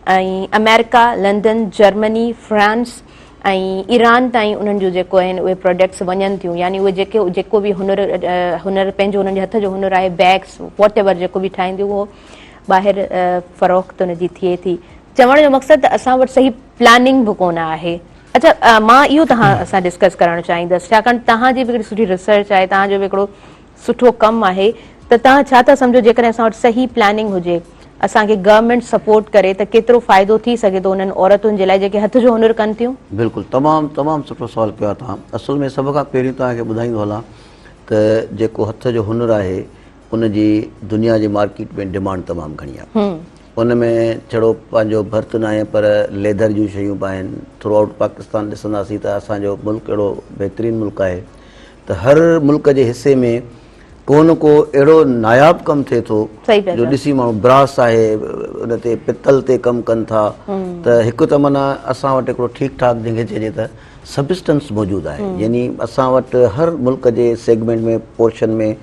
Speaker 1: ऐं अमेरिका, लंडन, जर्मनी, फ्रांस ऐं ईरान ताईं उन्हनि जो जेको आहिनि उहे प्रोडक्ट्स वञनि थियूं। यानी उहे जेको बि हुनर पंहिंजो उन्हनि जे हथ जो हुनर आहे, बैग्स वॉट एवर जेको बि ठाहींदी, उहो ॿाहिरि फ़रोख़्त उनजी थिए थी। चवण जो मक़सदु त असां वटि सही प्लानिंग बि कोन आहे। अच्छा, मां इहो तव्हां सां डिस्कस करणु चाहींदसि, छाकाणि तव्हांजी बि हिकिड़ी सुठी रिसर्च आहे, तव्हांजो बि हिकिड़ो सुठो कमु आहे, त तव्हां छा था सम्झो जेकॾहिं असां वटि सही प्लानिंग हुजे, असांखे गवर्नमेंट सपोर्ट करे त केतिरो फ़ाइदो थी सघे थो उन्हनि औरतुनि जे लाइ जेके हथ जो हुनर कनि थियूं?
Speaker 2: बिल्कुलु, तमामु तमामु सुठो सुवालु कयो आहे तव्हां। असुल में सभ खां पहिरीं तव्हांखे ॿुधाईंदो हलां त जेको हथ जो हुनर आहे उनजी दुनिया जी मार्केट में डिमांड तमामु घणी आहे। उन में छड़ो पंहिंजो भर्थ न आहे पर लेदर जूं शयूं बि आहिनि। थ्रू आउट पाकिस्तान ॾिसंदासीं त असांजो मुल्क अहिड़ो बहितरीनु मुल्क आहे त हर मुल्क जे हिसे में को न को अहिड़ो नायाबु कमु थिए थो जो ॾिसी माण्हू ब्रास आहे, उन ते पितल ते कमु कनि था। त हिकु त माना असां वटि हिकिड़ो ठीकु ठाक जंहिंखे चइजे त सबस्टेंस मौजूदु आहे। यानी असां वटि हर मुल्क जे सेगमेंट में पोर्शन में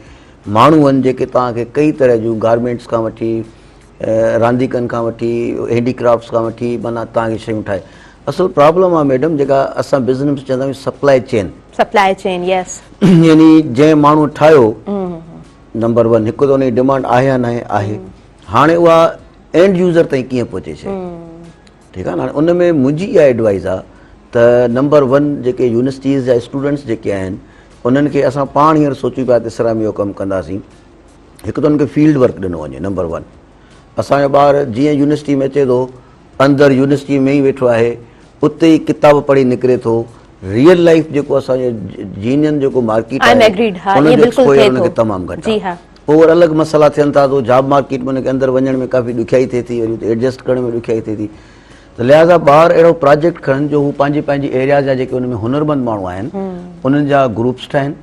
Speaker 2: माण्हू आहिनि जेके तव्हांखे कई तरह जूं गारमेंट्स खां वठी रांदीकनि खां वठी हैंडीक्राफ्ट्स खां वठी माना तव्हांखे शयूं ठाहे। असुल प्रॉब्लम आहे मैडम जेका असां बिज़नेस चवंदा आहियूं सप्लाई चेन। यस, यानी जंहिं माण्हू ठाहियो नंबर 1, हिकु त उनजी डिमांड आहे या न आहे, हाणे उहा एंड यूज़र ताईं कीअं पहुचे शइ, ठीकु आहे न। हाणे उन में मुंहिंजी इहा एडवाइस आहे त नंबर 1 जेके यूनिवर्सिटीज़ जा स्टूडेंट्स जेके आहिनि उन्हनि खे असां पाण हींअर सोचियूं पिया त इसरा में इहो कमु कंदासीं। हिकु त उनखे फील्ड वर्क ॾिनो वञे। नंबर 1, असांजो ॿार जीअं यूनिवर्सिटी में अचे थो, अंदरि यूनिवर्सिटी में ई वेठो आहे, उते ई किताब पढ़ी निकिरे थो। रियल लाइफ जेको असांजो जीनियन जेको मार्केट आहे उनजो एक्सपोजर उनखे तमामु घटि आहे। पोइ वरी अलॻि मसइला थियनि था तो जॉब मार्केट में उनखे अंदरि वञण में काफ़ी ॾुखियाई थिए थी, वरी उते एडजस्ट करण में ॾुखियाई थिए थी। त लिहाज़ा ॿार अहिड़ो प्रोजेक्ट खणनि जो हू पंहिंजी एरिया जा जेके उन में हुनरमंद माण्हू आहिनि उन्हनि जा ग्रुप्स ठाहिनि,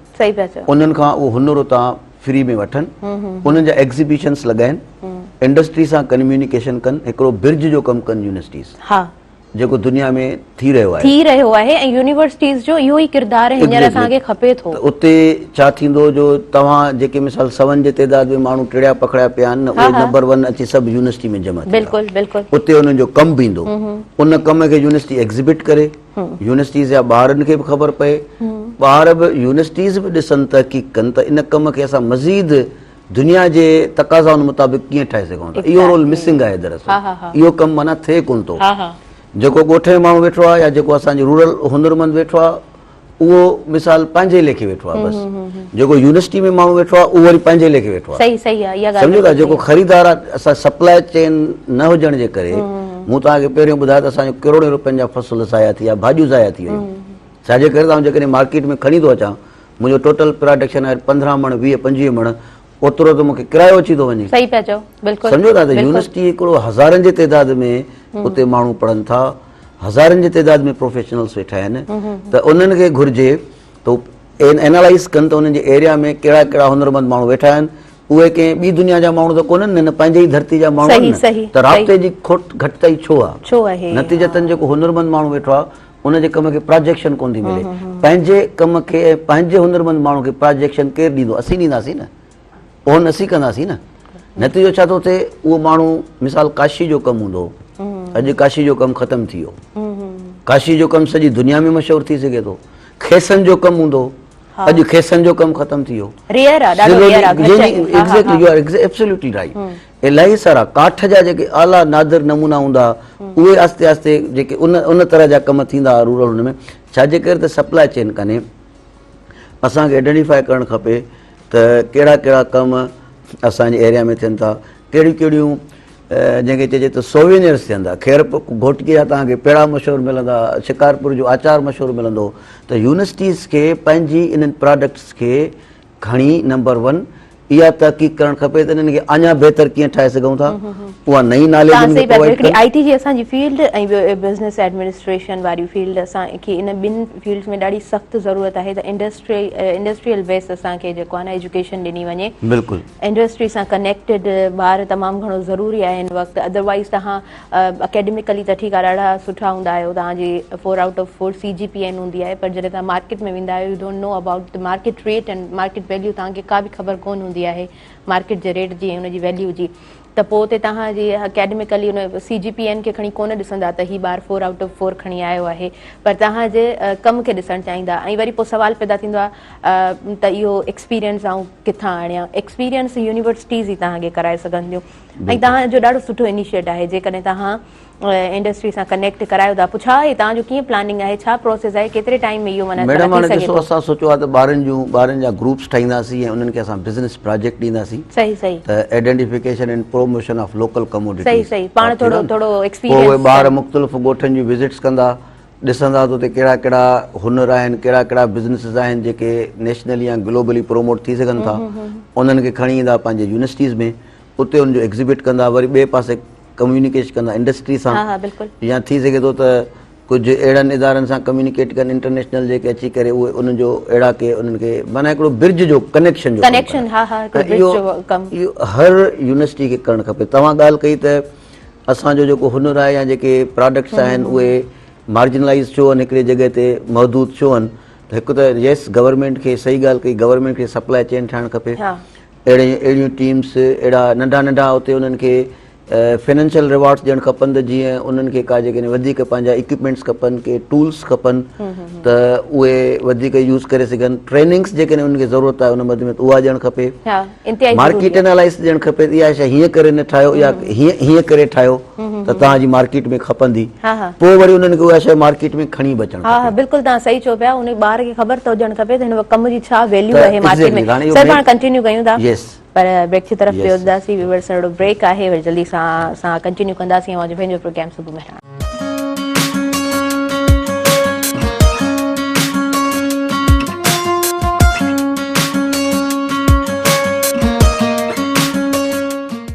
Speaker 2: उन्हनि खां उहो हुनर उतां फ्री में वठनि, उन्हनि जा एग्ज़िबिशन्स लॻाइनि, इंडस्ट्री सां कम्युनिकेशन कनि, हिकिड़ो ब्रिज जो कमु कनि यूनिवर्सिटीज़। जेको दुनिया में थी रहियो आहे
Speaker 1: ऐं यूनिवर्सिटीज़ जो इहो ई किरदारु हींअर असांखे खपे थो।
Speaker 2: त उते छा थींदो जो तव्हां जेके मिसाल सवन जे तइदाद में माण्हू टिड़िया पकड़िया पिया आहिनि उहे नंबर 1 अची सभु यूनिवर्सिटी में जमा
Speaker 1: बिल्कुलु बिल्कुलु
Speaker 2: उते उन्हनि जो कमु बि ईंदो, उन कम खे यूनिवर्सिटी एग्ज़िबिट करे, यूनिवर्सिटीज़ जा ॿारनि खे बि ख़बर पए, ॿार बि यूनिवर्सिटीज़ बि ॾिसनि तहक़ीक़ कनि त इन कम खे असां मज़ीद दुनिया जे तक़ाज़ाउनि मुताबिक़ कीअं ठाहे सघूं था। इहो रोल मिसिंग आहे दरअसल, इहो कमु माना थिए कोन थो। जेको ॻोठ में माण्हू वेठो आहे या जेको असांजो रूरल हुनरमंद वेठो आहे उहो मिसाल पंहिंजे लेखे वेठो आहे बसि, जेको यूनिवर्सिटी में माण्हू वेठो आहे उहो वरी पंहिंजे लेखे वेठो आहे। सम्झो था, जेको ख़रीदार आहे असां सप्लाई चेन न हुजण जे करे मूं तव्हांखे पहिरियों ॿुधायो त असांजो करोड़े रुपयनि जा फसल ज़ाया थी विया, भाॼियूं ज़ाया थी वियूं। छाजे करे त जेकॾहिं मार्केट में खणी थो अचां, मुंहिंजो टोटल प्रोडक्शन आहे 15 मण 20-25 मण, ओतिरो त मूंखे किरायो अची थो वञे। सम्झो था त यूनिवर्सिटी हिकिड़ो हज़ारनि जे तइदाद में उते माण्हू पढ़नि था, हज़ारनि जे तइदाद में प्रोफेशनल्स वेठा आहिनि, त उन्हनि खे घुरिजे त एनालाइज़ कनि त उन्हनि जे एरिया में कहिड़ा कहिड़ा हुनरमंद माण्हू वेठा आहिनि। उहे कंहिं ॿी दुनिया जा माण्हू त कोन्हनि न, पंहिंजे ई धरती जा माण्हू आहिनि, त राब्ते जी खोट घटिताई छो आहे? नतीजतन जेको हुनरमंद माण्हू वेठो आहे उनजे कम खे प्रोजेक्शन कोन थी मिले। पंहिंजे कम खे पंहिंजे हुनरमंद माण्हू खे प्रोजेक्शन केरु ॾींदो? असीं ॾींदासीं न, ओन असीं कंदासीं न। नतीजो छा थो थिए, उहो माण्हू मिसाल काशी जो कमु हूंदो, अॼु काशी जो कमु ख़तमु थी वियो, काशी जो कमु सॼी दुनिया में मशहूरु थी सघे थो। खेसनि जो कमु हूंदो, अॼु खेसनि जो कमु ख़तमु थी वियो। Absolutely right. इलाही सारा काठ जा जेके आला नादिर नमूना हूंदा उहे आस्ते आस्ते जेके उन तरह जा कम थींदा रूरल हुन में। छाजे करे त सप्लाई चेन कान्हे, असांखे आइडेंटिफाई करणु खपे त कहिड़ा कहिड़ा कम असांजे एरिया में थियनि था, कहिड़ियूं कहिड़ियूं जंहिंखे चइजे त सोवेनियर्स थियनि था। खैर घोटकी जा तव्हांखे पेड़ा मशहूरु मिलंदा, शिकारपुर जो आचार मशहूरु मिलंदो, त यूनिवर्सिटीज़ खे पंहिंजी इन्हनि प्रोडक्ट्स खे खणी नंबर 1 इहा तहक़ीक़ करणु खपे त इन्हनि खे अञा बहितर कीअं ठाहे सघूं था। उहा नई नॉलेज
Speaker 1: आईटी जी असांजी फील्ड ऐं बिज़नेस एडमिनिस्ट्रेशन वारी फील्ड असांखे इन ॿिनि फील्ड्स में ॾाढी सख़्तु ज़रूरत आहे त इंडस्ट्रियल बेस असांखे जेको आहे न एजुकेशन ॾिनी वञे। बिल्कुलु इंडस्ट्री सां कनेक्टेड ॿार तमामु घणो ज़रूरी आहे हिन वक़्तु। अदरवाइज़ तव्हां अकेडमिकली त ठीकु आहे, ॾाढा सुठा हूंदा आहियो, तव्हांजी 4 आउट ऑफ 4 CGPN हूंदी आहे, पर जॾहिं तव्हां मार्केट में वेंदा आहियो U don't know about the market rate and market value, तव्हांखे का बि ख़बर कोन हूंदी आहे मार्केट जे रेट जी ऐं हुनजी वैल्यू जी। त पोइ उते तव्हांजी अकेडमिकली उन CGPN खे खणी कोन ॾिसंदा त हीउ ॿारु 4 आउट ऑफ 4 खणी आयो आहे, पर तव्हांजे कम खे ॾिसणु चाहींदा। ऐं वरी पोइ सुवाल पैदा थींदो आहे त इहो एक्सपीरियंस आऊं किथां आणियां? एक्सपीरियंस यूनिवर्सिटीज़ ई तव्हांखे कराए सघनि थियूं। ऐं तव्हांजो ॾाढो सुठो इनिशिएट आहे जेकॾहिं तव्हां इंडस्ट्री सां कनेक्ट करायो था। पोइ छा आहे तव्हांजो, कीअं प्लानिंग आहे, छा प्रोसेस आहे, केतिरे टाइम में इहो माना?
Speaker 2: मैडम हाणे ॾिसो, असां सोचियो आहे त ॿारनि जा ग्रुप्स ठाहींदासीं ऐं उन्हनि खे असां बिज़नेस प्रोजेक्ट ॾींदासीं। सही सही। त identification and promotion of local commodity. सही सही। पाण थोरो थोरो एक्सपीरियंस। पोइ ॿार मुख़्तलिफ़ ॻोठनि जी विज़िट्स कंदा, ॾिसंदा त उते कहिड़ा कहिड़ा हुनर आहिनि, कहिड़ा कहिड़ा बिज़नेसिस आहिनि जेके नेशनली या ग्लोबली प्रोमोट थी सघनि था। उन्हनि खे खणी ईंदा पंहिंजे यूनिवर्सिटीज़ में, उते उनजो एग्ज़िबिट कंदा, वरी ॿिए पासे कम्युनिकेशन कंदा इंडस्ट्री सां। या थी सघे थो त कुझु अहिड़नि इदारनि सां कम्युनिकेट कनि इंटरनेशनल जेके अची करे उहे उन्हनि जो अहिड़ा के उन्हनि खे माना हिकिड़ो ब्रिज जो कनेक्शन जो इहो हर यूनिवर्सिटी खे करणु खपे। तव्हां ॻाल्हि कई त असांजो जेको हुनर आहे या जेके प्रोडक्ट्स आहिनि उहे मार्जिनलाइज़ छो आहिनि, हिकिड़ी जॻह ते महदूद छो आहिनि? त हिकु त येस गवर्नमेंट खे, सही ॻाल्हि कई, गवर्नमेंट खे सप्लाई चेन ठाहिणु खपे। अहिड़ियूं टीम्स, अहिड़ा नंढा नंढा उते उन्हनि खे फाइनेंशियल रिवॉर्ड्स ॾियणु खपनि त जीअं उन्हनि खे का जेके वधीक पंहिंजा इक्विपमेंट्स खपनि, के टूल्स खपनि त उहे वधीक यूज़ करे सघनि। ट्रेनिंग्स जेके उन्हनि खे ज़रूरत आहे उन मद में उहा ॾियणु खपे। मार्केट एनालाइज़ ॾियणु खपे, इहा शइ हीअं करे न ठाहियो या हीअं करे ठाहियो त तव्हांजी मार्केट में खपंदी, पोइ वरी उन्हनि खे उहा शइ मार्केट में खणी बचणु। हा बिल्कुलु, तव्हां सही चओ पिया। उन ॿार खे ख़बर त हुजणु खपे त हिन कम जी छा वैल्यू आहे मार्केट में। सर पाण कंटिन्यू कयूं था, पर ब्रेक जी तरफ़ बि वधंदासीं। व्यूअर्स, हिकिड़ो ब्रेक आहे, वरी जल्दी सां कंटिन्यू कंदासीं। ऐं पंहिंजो प्रोग्राम सुबुह में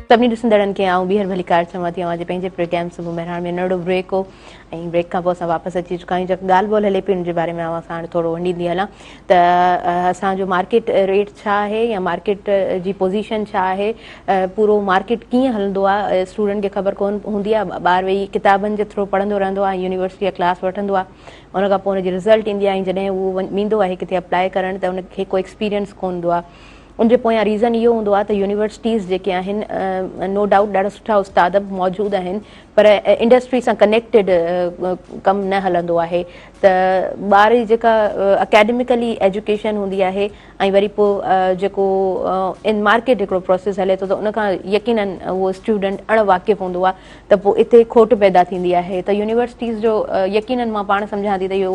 Speaker 2: त
Speaker 1: सभिनी ॾिसंदड़नि खे आऊं ॿीहर भली कार चवां थी अॼु पंहिंजे प्रोग्राम सुबुह महिराण में नंढो ब्रेक हो ऐं ब्रेक खां पोइ असां वापसि अची चुका आहियूं। जेका ॻाल्हि ॿोल हले पई हुन जे बारे में असां हाणे थोरो वंडींदी हलां त असांजो मार्केट रेट छा आहे या मार्केट जी पोज़ीशन छा आहे, पूरो मार्केट कीअं हलंदो आहे, स्टूडेंट खे ख़बर कोन हूंदी आहे। ॿार वेही किताबनि जे थ्रू पढ़ंदो रहंदो आहे, यूनिवर्सिटी क्लास वठंदो आहे, उन खां पोइ हुनजी रिज़ल्ट ईंदी आहे ऐं जॾहिं उहो वेंदो आहे किथे अप्लाई करणु त उनखे को एक्सपीरियंस कोन हूंदो आहे। उनजे पोयां रीज़न इहो हूंदो आहे त यूनिवर्सिटीज़ जेके आहिनि नो डाउट ॾाढा सुठा उस्ताद मौजूदु आहिनि, पर इंडस्ट्री सां कनेक्टेड कमु न हलंदो आहे। त ॿार जी जेका अकेडमिकली एजुकेशन हूंदी आहे ऐं वरी पोइ जेको इन मार्केट हिकिड़ो प्रोसेस हले थो त उनखां यकीनन उहो स्टूडेंट अणवाक़िफ़ु हूंदो आहे त पोइ इते खोट पैदा थींदी आहे। त यूनिवर्सिटीज़ जो यकीनन मां पाण सम्झां थी त इहो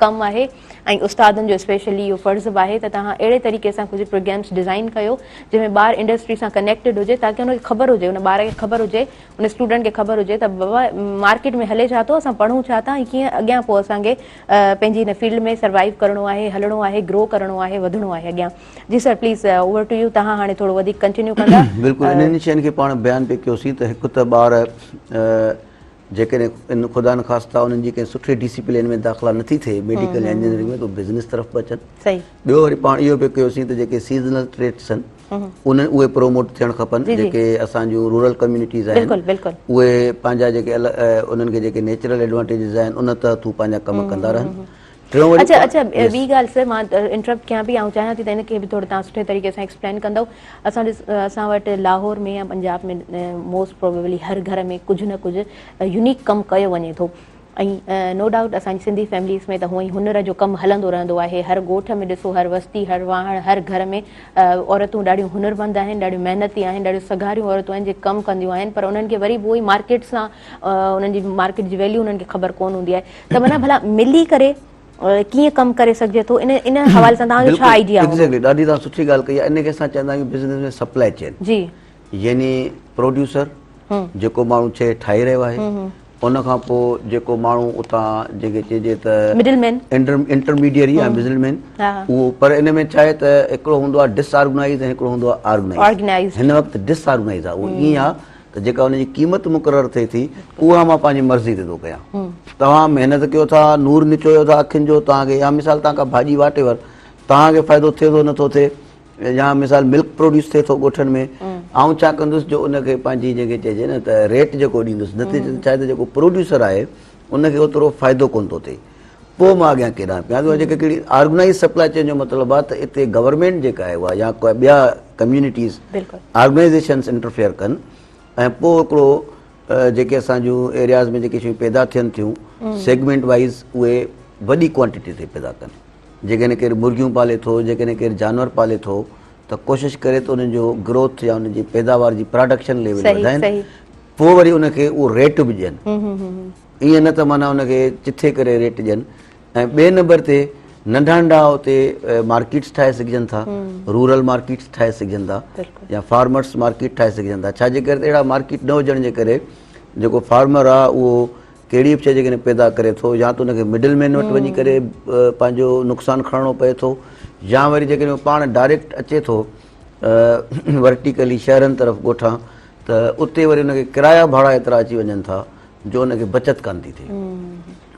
Speaker 1: कमु आहे ऐं उस्तादनि जो स्पेशली इहो फ़र्ज़ु बि आहे त तव्हां अहिड़े तरीक़े सां कुझु प्रोग्राम्स डिज़ाइन कयो जंहिंमें ॿार इंडस्ट्री सां कनेक्टेड हुजे, ताकी हुनखे ख़बर हुजे, उन ॿार खे ख़बर हुजे, उन स्टूडेंट खे ख़बर हुजे त बाबा मार्केट में हले छा थो, असां पढ़ूं छा था ऐं कीअं अॻियां पोइ असांखे पंहिंजी हिन फील्ड में सर्वाइव करिणो आहे, हलणो आहे, ग्रो करिणो आहे, वधणो आहे अॻियां। जी sir please over to you, तव्हां हाणे थोरो वधीक कंटिन्यू कंदा।
Speaker 2: बिल्कुलु इन्हनि शयुनि खे पाण बयानु पिया कयोसीं त हिकु त ॿार जेकॾहिं इन ख़ुदा न ख़ास्ता उन्हनि जी कंहिं सुठे डिसिप्लिन में दाख़िला नथी थिए मेडिकल या इंजीनियरिंग में, त बिज़नेस तरफ़ बि अचनि।
Speaker 1: सही।
Speaker 2: ॿियो वरी पाण इहो पिया कयोसीं त जेके सीज़नल ट्रेड्स आहिनि उहे प्रोमोट थियणु खपनि, जेके असांजूं रूरल कम्यूनिटीज़ आहिनि उहे पंहिंजा जेके उन्हनि खे जेके नेचुरल एडवांटेजिस आहिनि उन तहत हू पंहिंजा कमु कंदा रहनि।
Speaker 1: अच्छा ॿी ॻाल्हि सर मां इंटरप्ट कयां पई ऐं चाहियां थी त हिनखे बि थोरो तव्हां सुठे तरीक़े सां एक्सप्लेन कंदव। असां वटि लाहौर में या पंजाब में मोस्ट प्रोबेबली हर घर में कुझु न कुझु यूनिक कमु कयो वञे थो ऐं नो डाउट असांजी सिंधी फैमिलीज़ में त हूअं ई हुनर जो कमु हलंदो रहंदो आहे। हर ॻोठ में ॾिसो, हर वस्ती, हर वाहण, हर घर में औरतूं ॾाढियूं हुनरमंद आहिनि, ॾाढियूं महिनती आहिनि, ॾाढियूं सगारियूं औरतूं आहिनि जेके कमु कंदियूं आहिनि, पर उन्हनि खे वरी उहो ई मार्केट सां उन्हनि जी मार्केट जी वैल्यू उन्हनि खे ख़बर कोन हूंदी आहे। त माना भला मिली करे कीअं कमु करे सघिजे थो, इन हवाले सां तव्हांजो छा आइडिया आहे?
Speaker 2: एग्ज़ैक्टली, ॾाढी तव्हां सुठी ॻाल्हि कई आहे। इनखे असां चवंदा आहियूं बिज़नेस में सप्लाई चेन। जी, यानी प्रोड्यूसर जेको माण्हू शइ ठाहे रहियो आहे, उन खां पोइ जेको माण्हू उतां जेके चइजे त मिडलमैन, इंटरमीडिएट या मिडलमैन, उहो पर इन में छा आहे त हिकिड़ो हूंदो आहे डिसऑर्गनाइज़ ऐं हिकिड़ो हूंदो आहे ऑर्गनाइज़। हिन वक़्तु डिसऑर्गनाइज़ आहे, उहो ईअं आहे त जेका उनजी क़ीमत मुक़ररु थिए थी उहा मां पंहिंजी मर्ज़ी ते थो कयां। तव्हां महिनत कयो था, नूर निचोयो था अखियुनि जो, तव्हांखे या मिसाल तव्हां का भाॼी वाटेवर तव्हांखे फ़ाइदो थिए थो नथो थिए, या मिसाल मिल्क प्रोड्यूस थिए थो ॻोठनि में, ऐं छा कंदुसि जो उनखे पंहिंजी जेके चइजे न त रेट जेको ॾींदुसि, नतीजे छा आहे त जेको प्रोड्यूसर आहे उनखे ओतिरो फ़ाइदो कोन थो थिए। पोइ मां अॻियां केॾां पिया थो जेके कहिड़ी ऑर्गनाइज़ सप्लाई चेन जो मतिलबु आहे त हिते गवर्नमेंट जेका आहे उहा या कोई ॿिया कम्यूनिटीज़ ऑर्गनाइज़ेशन्स इंटरफेयर कनि ऐं पोइ हिकिड़ो जेके असांजूं एरियाज़ में जेके शयूं पैदा थियनि थियूं सेगमेंट वाइज़ उहे वॾी क्वांटिटी ते पैदा कनि। जेकॾहिं केरु मुर्गियूं पाले थो, जेकॾहिं केरु जानवर पाले थो, त कोशिशि करे त उन्हनि जो ग्रोथ या उनजी पैदावार जी प्रोडक्शन लेवल वधाइनि, पोइ वरी उनखे उहो रेट बि ॾियनि। ईअं न त माना उनखे चिथे करे रेट ॾियनि। ऐं ॿिए नंबर ते नंढा नंढा उते मार्केट्स ठाहे सघजनि था, रूरल मार्केट्स ठाहे सघजनि था, या फार्मर्स मार्केट ठाहे सघजनि था। छाजे करे त अहिड़ा मार्केट न हुजण जे करे जेको फार्मर आहे उहो कहिड़ी बि शइ जेकॾहिं पैदा करे थो, या त उनखे मिडलमैन वटि वञी करे पंहिंजो नुक़सानु खणणो पए थो, या वरी जेकॾहिं पाण डायरेक्ट अचे थो वर्टिकली शहरनि तरफ़ ॻोठां, त उते वरी उनखे किराया भाड़ा एतिरा अची वञनि था जो उनखे बचति कान थी थिए।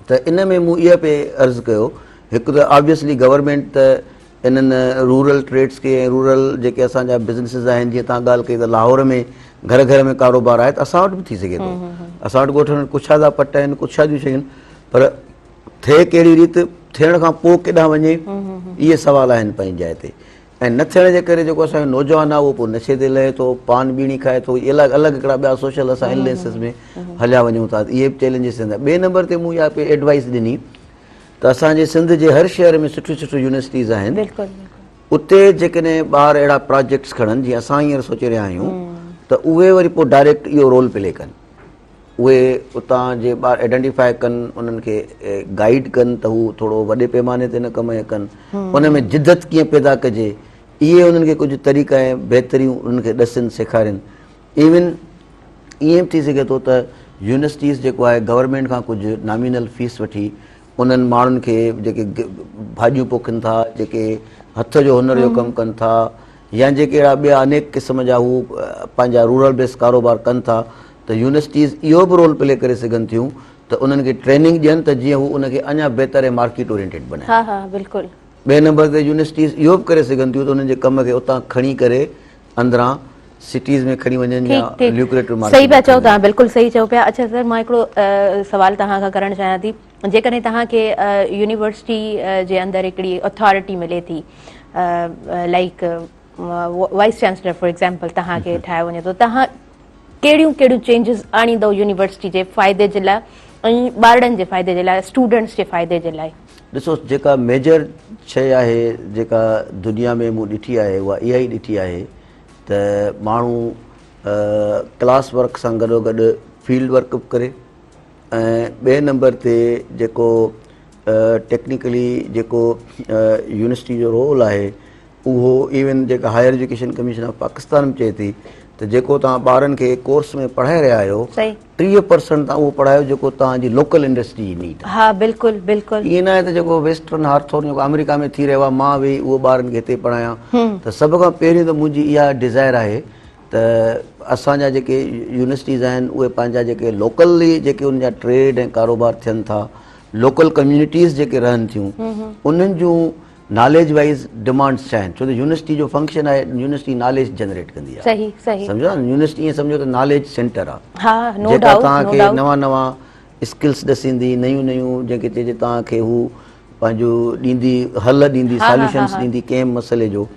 Speaker 2: त इन में मूं इहा पे अर्ज़ु कयो, हिकु त ऑब्वियसली गवर्नमेंट त इन्हनि रूरल ट्रेड्स खे ऐं रूरल जेके असांजा बिज़नेसिस आहिनि, जीअं तव्हां ॻाल्हि कई त लाहौर में घर घर में कारोबार आहे, त असां वटि बि थी सघे थो। असां वटि ॻोठनि में कुछादा पट आहिनि, कुछादियूं शयूं, पर थिए कहिड़ी रीति, थियण खां पोइ केॾांहुं वञे, इहे सवाल आहिनि पंहिंजी जाइ ते। ऐं न थियण जे करे जेको असांजो नौजवान आहे उहो पोइ नशे ते लहे थो, पान बीड़ी खाए थो, इहे अलॻि हिकिड़ा ॿिया सोशल असां इलनेसिस में हलिया वञूं था। इहे बि चैलेंजिस आहिनि। ॿिए नंबर ते मूं इहा पे एडवाइस ॾिनी त असांजे सिंध जे हर शहर में सुठियूं सुठियूं यूनिवर्सिटीज़ आहिनि, उते जेकॾहिं ॿार अहिड़ा प्रोजेक्ट्स खणनि जीअं असां हींअर सोचे रहिया आहियूं, त उहे वरी पोइ डायरेक्ट इहो रोल प्ले कनि। उहे उतां जे ॿार आइडेंटिफाई कनि, उन्हनि खे गाइड कनि त हू थोरो वॾे पैमाने ते न कम कनि, उन में जिदत कीअं पैदा कजे, इहे उन्हनि खे कुझु तरीक़ा ऐं बहितरियूं उन्हनि खे ॾसनि, सेखारनि। इवन ईअं बि थी सघे थो त यूनिवर्सिटीज़ जेको आहे गवर्नमेंट खां कुझु नॉमिनल फीस वठी उन्हनि माण्हुनि खे जेके भाॼियूं पोखनि था, जेके हथ जो हुनर जो कमु कनि था, या जेके अहिड़ा ॿिया अनेक क़िस्म जा हू पंहिंजा रूरल बेस कारोबार कनि था, त यूनिवर्सिटीज़ इहो बि रोल प्ले करे सघनि थियूं त उन्हनि खे ट्रेनिंग ॾियनि त जीअं हू उनखे अञा बहितर ऐं मार्केट ओरिएंटेड बनाए।
Speaker 1: हा हा बिल्कुलु।
Speaker 2: ॿिए नंबर ते यूनिवर्सिटीज़ इहो बि करे सघनि थियूं त उन्हनि जे कम खे उतां खणी करे अंदरां सिटीज़ में खणी वञनि या ल्यूक्रेटिव मार्केट।
Speaker 1: सही पिया चओ तव्हां, बिल्कुलु सही चओ पिया। अच्छा सर, मां हिकिड़ो सवाल तव्हां खां करणु चाहियां थी। जेकॾहिं तव्हांखे यूनिवर्सिटी जे अंदरि हिकिड़ी अथॉरिटी मिले थी, like wise chancellor for example तव्हांखे ठाहियो वञे थो, तव्हां कहिड़ियूं कहिड़ियूं चेंजिस आणींदव यूनिवर्सिटी जे फ़ाइदे जे लाइ ऐं ॿारनि जे फ़ाइदे जे लाइ, स्टूडेंट्स जे फ़ाइदे जे लाइ?
Speaker 2: ॾिसो, जेका मेजर शइ आहे जेका दुनिया में मूं ॾिठी आहे उहा इहा ई ॾिठी आहे त माण्हू क्लास वर्क सां गॾोगॾु फील्ड वर्क बि करे, ऐं ॿिए नंबर ते जेको टेक्निकली जेको यूनिवर्सिटी जो रोल आहे उहो इवन जेका higher education commission of Pakistan में चए थी त जेको तव्हां ॿारनि खे कोर्स में पढ़ाए रहिया आहियो 30% तव्हां उहो पढ़ायो जेको तव्हांजी लोकल इंडस्ट्री जी नीड आहे।
Speaker 1: हा बिल्कुलु बिल्कुलु।
Speaker 2: ईअं न आहे त जेको वेस्टर्न हार्थोन जेको अमेरिका में थी रहियो आहे मां वेही उहो ॿारनि खे हिते पढ़ायां। त सभ खां पहिरियों त मुंहिंजी इहा डिज़ायर आहे त असांजा जेके यूनिवर्सिटीज़ आहिनि उहे पंहिंजा जेके लोकली जेके उन जा ट्रेड ऐं कारोबार थियनि था, लोकल कम्यूनिटीज़ जेके रहनि थियूं, उन्हनि जूं नॉलेज वाइज़ डिमांड्स छा आहिनि, छो त यूनिवर्सिटी जो फंक्शन आहे, यूनिवर्सिटी नॉलेज जनरेट कंदी आहे।
Speaker 1: सही सही।
Speaker 2: सम्झो न, यूनिवर्सिटी ईअं सम्झो त नॉलेज सेंटर आहे।
Speaker 1: हा, नो
Speaker 2: जेका
Speaker 1: डाउट,
Speaker 2: तव्हांखे नवां नवां स्किल्स ॾसींदी, नयूं नयूं जेके चइजे तव्हांखे हू पंहिंजो ॾींदी, हल ॾींदी, सॉल्यूशन्स ॾींदी कंहिं मसइले जो।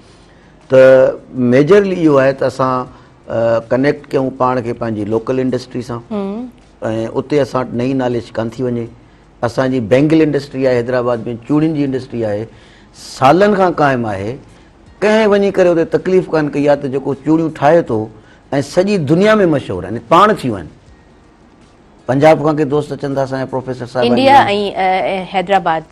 Speaker 2: त मेजरली इहो आहे त असां कनेक्ट कयूं पाण खे पंहिंजी लोकल इंडस्ट्री सां, ऐं उते असां वटि नई नॉलेज कान थी वञे। असांजी बैंगल इंडस्ट्री आहे हैदराबाद में, चूड़ियुनि जी इंडस्ट्री आहे, सालनि खां क़ाइमु आहे। कंहिं वञी करे उते तकलीफ़ कान कई आहे त जेको चूड़ियूं ठाहे थो ऐं सॼी दुनिया में मशहूरु आहिनि, पाण थियूं आहिनि। पंजाब खां के दोस्त अचनि था, असांजा प्रोफेसर साहिब
Speaker 1: इंडिया ऐं हैदराबाद